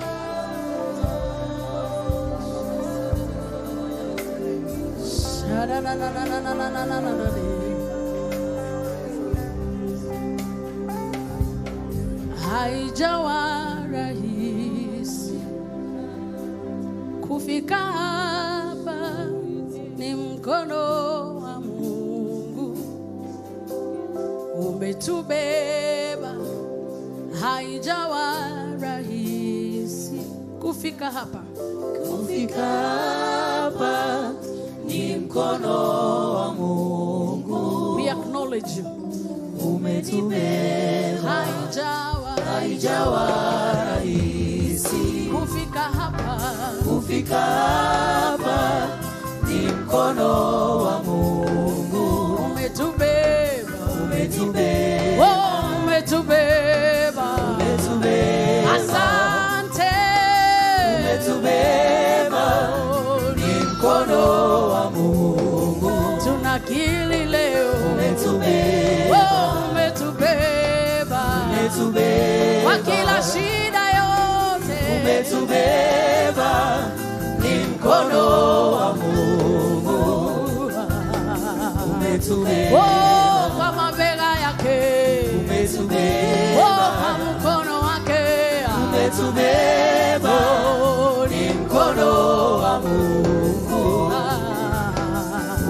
Haijawa rahisi kufika hapa, ni mkono wa Mungu umetubeba. Haijawa rahisi kufika hapa, kufika hapa ni mkono wa Mungu. We acknowledge you. Umetubeba. Haijawa rahisi kufika hapa, kufika hapa ni mkono wa Mungu. Umetubeba. Umetubeba. Oh, umetubeba. Asante. Umetubeba. Ni mkono wa Mungu. Tunakiri leo. Umetubeba. Oh, umetubeba. Umetubeba. Kwa kila shida yote. Umetubeba. Ni mkono wa Mungu. Umetubeba. Oh, kwa mabega yake. Umetubeba. Oh, kwa mkono wake. Umetubeba. Ni mkono wa Mungu.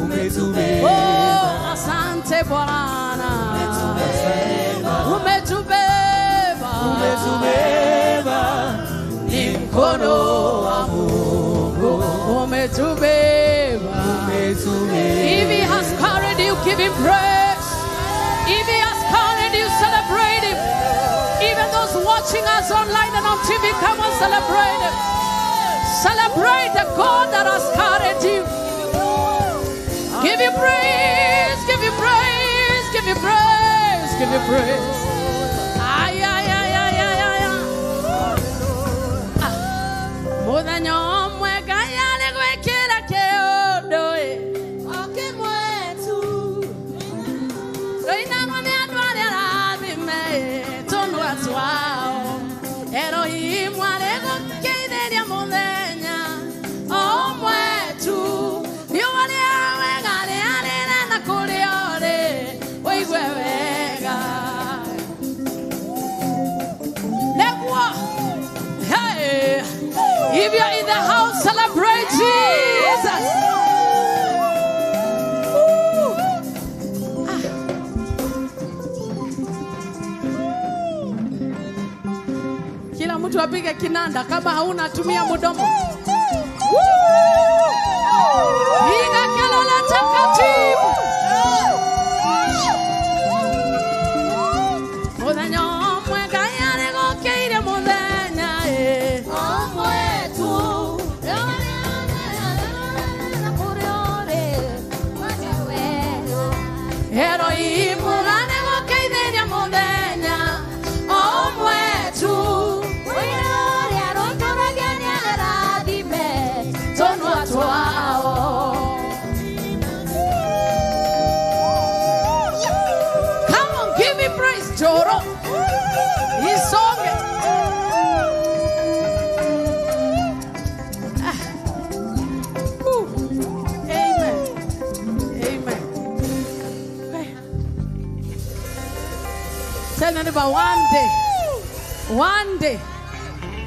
Umetubeba. Oh, asante Bwana. Umetubeba. Umetubeba. Ni mkono wa Mungu. Umetubeba. Umetubeba. If he has carried you, give him praise. If he has carried you, celebrate him. Even those watching us online and on TV, come on, celebrate Him. Celebrate the God that has carried you. Give you praise, give you praise, give you praise, give you praise. Ay, ay, ay, ay, ay, ay, ay. More than your if you're in the house, celebrate Jesus. Kila mtu apige kinanda kama hauna tumia mdomo. Piga kelele takatifu. Tell anybody one day,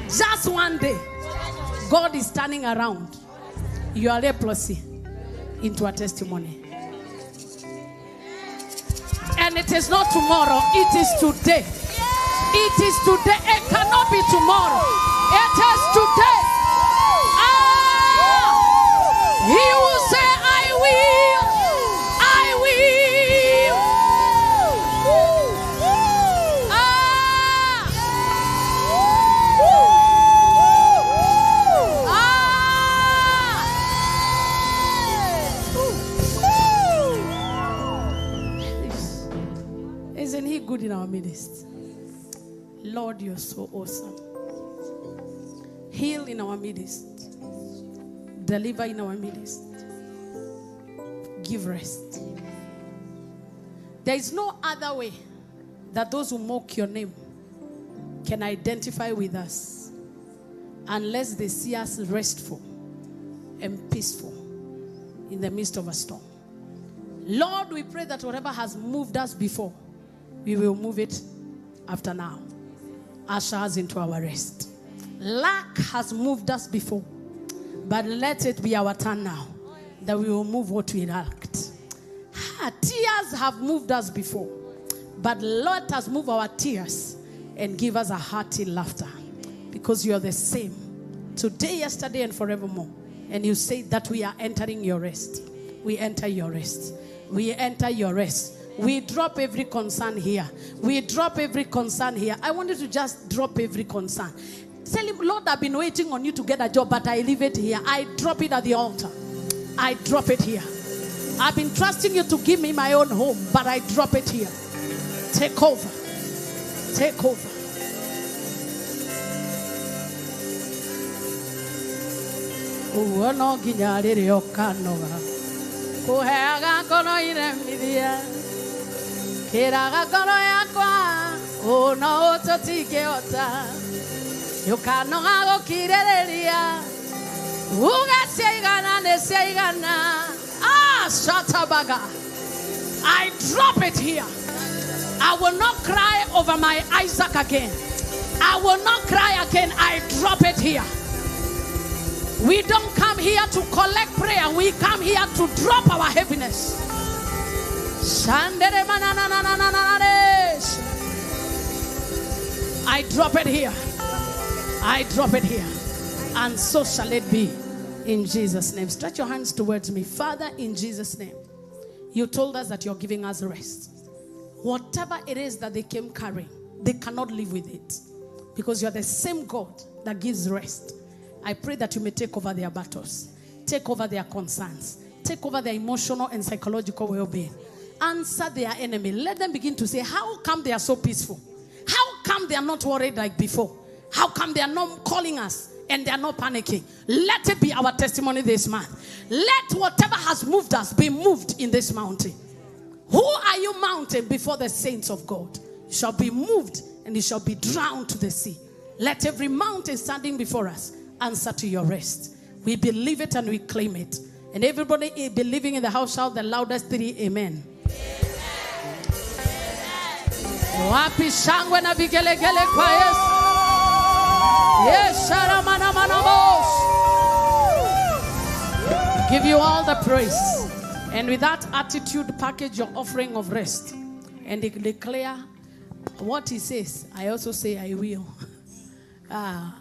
just one day, God is turning around your leprosy into a testimony. And it is not tomorrow, it is today. It is today, it cannot be tomorrow. It is today. He will say, I will. Isn't He good in our midst? Lord, you're so awesome. Heal in our midst. Deliver in our midst. Give rest. There is no other way that those who mock your name can identify with us unless they see us restful and peaceful in the midst of a storm. Lord, we pray that whatever has moved us before, we will move it after now. Usher us into our rest. Lack has moved us before, but let it be our turn now that we will move what we lacked. Tears have moved us before, but let us move our tears and give us a hearty laughter, because you are the same today, yesterday, and forevermore. And you say that we are entering your rest. We enter your rest. We enter your rest. We drop every concern here. We drop every concern here. I want you to just drop every concern. Tell Him, Lord, I've been waiting on you to get a job, but I leave it here. I drop it at the altar. I drop it here. I've been trusting you to give me my own home, but I drop it here. Take over. Take over. Kiraga kono yakwa ono ototike ota yukano gago kirereria uga seigana ne seigana shatabaga. I drop it here. I will not cry over my Isaac again. I will not cry again. I drop it here. We don't come here to collect prayer. We come here to drop our heaviness. I drop it here. I drop it here. And so shall it be. In Jesus' name. Stretch your hands towards me. Father, in Jesus' name. You told us that you're giving us rest. Whatever it is that they came carrying, they cannot live with it. because you are the same God that gives rest. I pray that you may take over their battles, take over their concerns, take over their emotional and psychological well-being. Answer their enemy. Let them begin to say, how come they are so peaceful? How come they are not worried like before? How come they are not calling us and they are not panicking? Let it be our testimony this month. Let whatever has moved us be moved in this mountain. Who are you mounting before the saints of God? You shall be moved and you shall be drowned to the sea. Let every mountain standing before us answer to your rest. We believe it and we claim it. And everybody believing in the house shout the loudest 3 amen. Wapi shangwe na vigelegele kwa Yesu. Yes, sharamana manamos. Give you all the praise. And with that attitude, package your offering of rest. And declare what he says. I also say I will.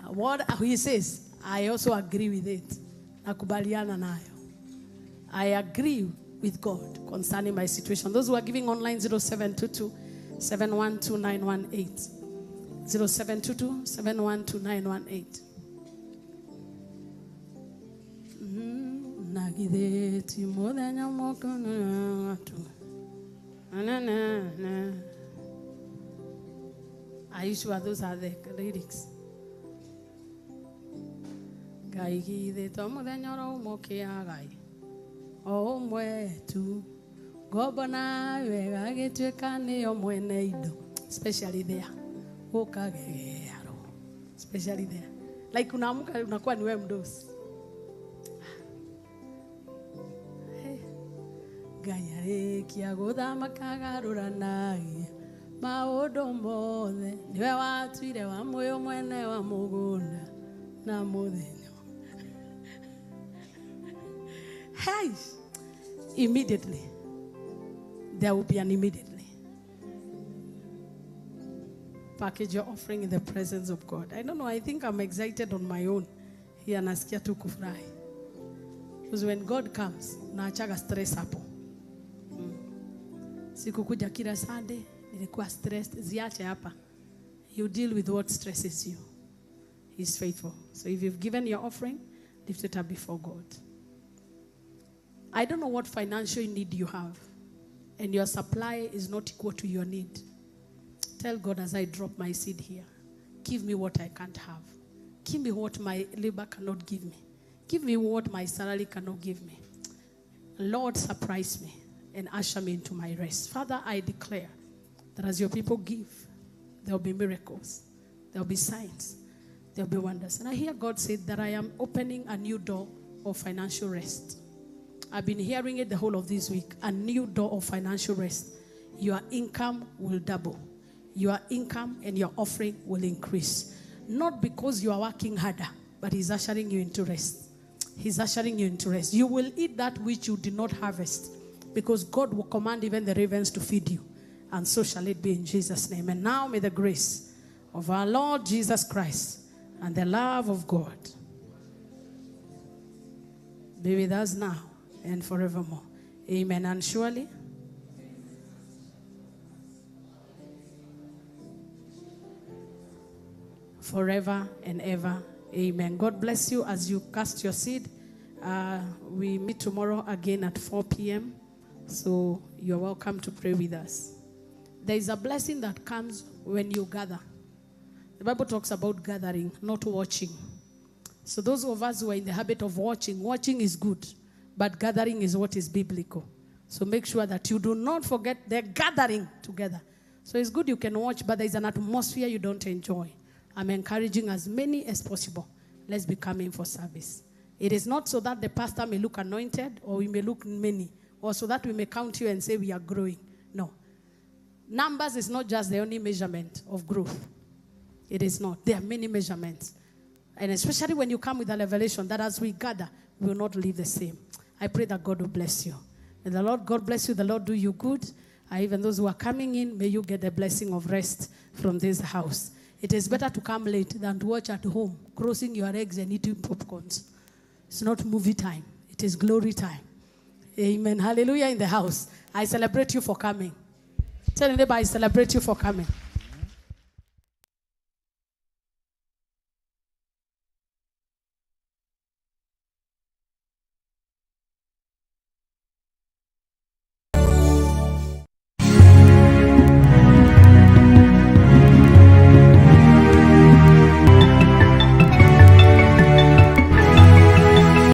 What he says, I also agree with it. Nakubaliana nayo. I agree with God concerning my situation. Those who are giving online, 0722 712 918. 0722 712 918. Are you sure those are the lyrics? Oh, mwetu gobona wega gitweka ni omwene indo, especially there. Ukagero, especially there. Like unaamka unakuwa ni wewe mdosi. Ganyare kiagoda makagarura nai maodo mothe niwe watwire wa moyo mwene wa mugunda na muthenya. Hey, immediately there will be an immediately. Package your offering in the presence of God. I don't know, I think I'm excited on my own. Here nasikia tu kufurahi. Because when God comes, naachaga stress hapo. Sikukuja kila Sunday, nilikuwa stressed, ziache hapa. You deal with what stresses you. He's faithful. So if you've given your offering, lift it up before God. I don't know what financial need you have, and your supply is not equal to your need. Tell God, as I drop my seed here, give me what I can't have. Give me what my labor cannot give me. Give me what my salary cannot give me. Lord, surprise me and usher me into my rest. Father, I declare that as your people give, there will be miracles. There will be signs. There will be wonders. And I hear God say that I am opening a new door of financial rest. I've been hearing it the whole of this week. A new door of financial rest. Your income will double. Your income and your offering will increase. Not because you are working harder, but He's ushering you into rest. He's ushering you into rest. You will eat that which you did not harvest, because God will command even the ravens to feed you. And so shall it be in Jesus' name. And now may the grace of our Lord Jesus Christ and the love of God be with us now and forevermore. Amen. And surely forever and ever. Amen. God bless you as you cast your seed. We meet tomorrow again at 4 p.m. So you're welcome to pray with us. There is a blessing that comes when you gather. The Bible talks about gathering, not watching. So those of us who are in the habit of watching is good, but gathering is what is biblical. So make sure that you do not forget the gathering together. So it's good you can watch, but there's an atmosphere you don't enjoy. I'm encouraging as many as possible. Let's be coming for service. It is not so that the pastor may look anointed or we may look many, or so that we may count you and say we are growing. No. Numbers is not just the only measurement of growth. It is not. There are many measurements. And especially when you come with a revelation that as we gather, we will not live the same. I pray that God will bless you. May the Lord God bless you. The Lord do you good. Even those who are coming in, may you get the blessing of rest from this house. It is better to come late than to watch at home, crossing your eggs and eating popcorns. It's not movie time. It is glory time. Amen. Hallelujah in the house. I celebrate you for coming. Tell anybody, I celebrate you for coming.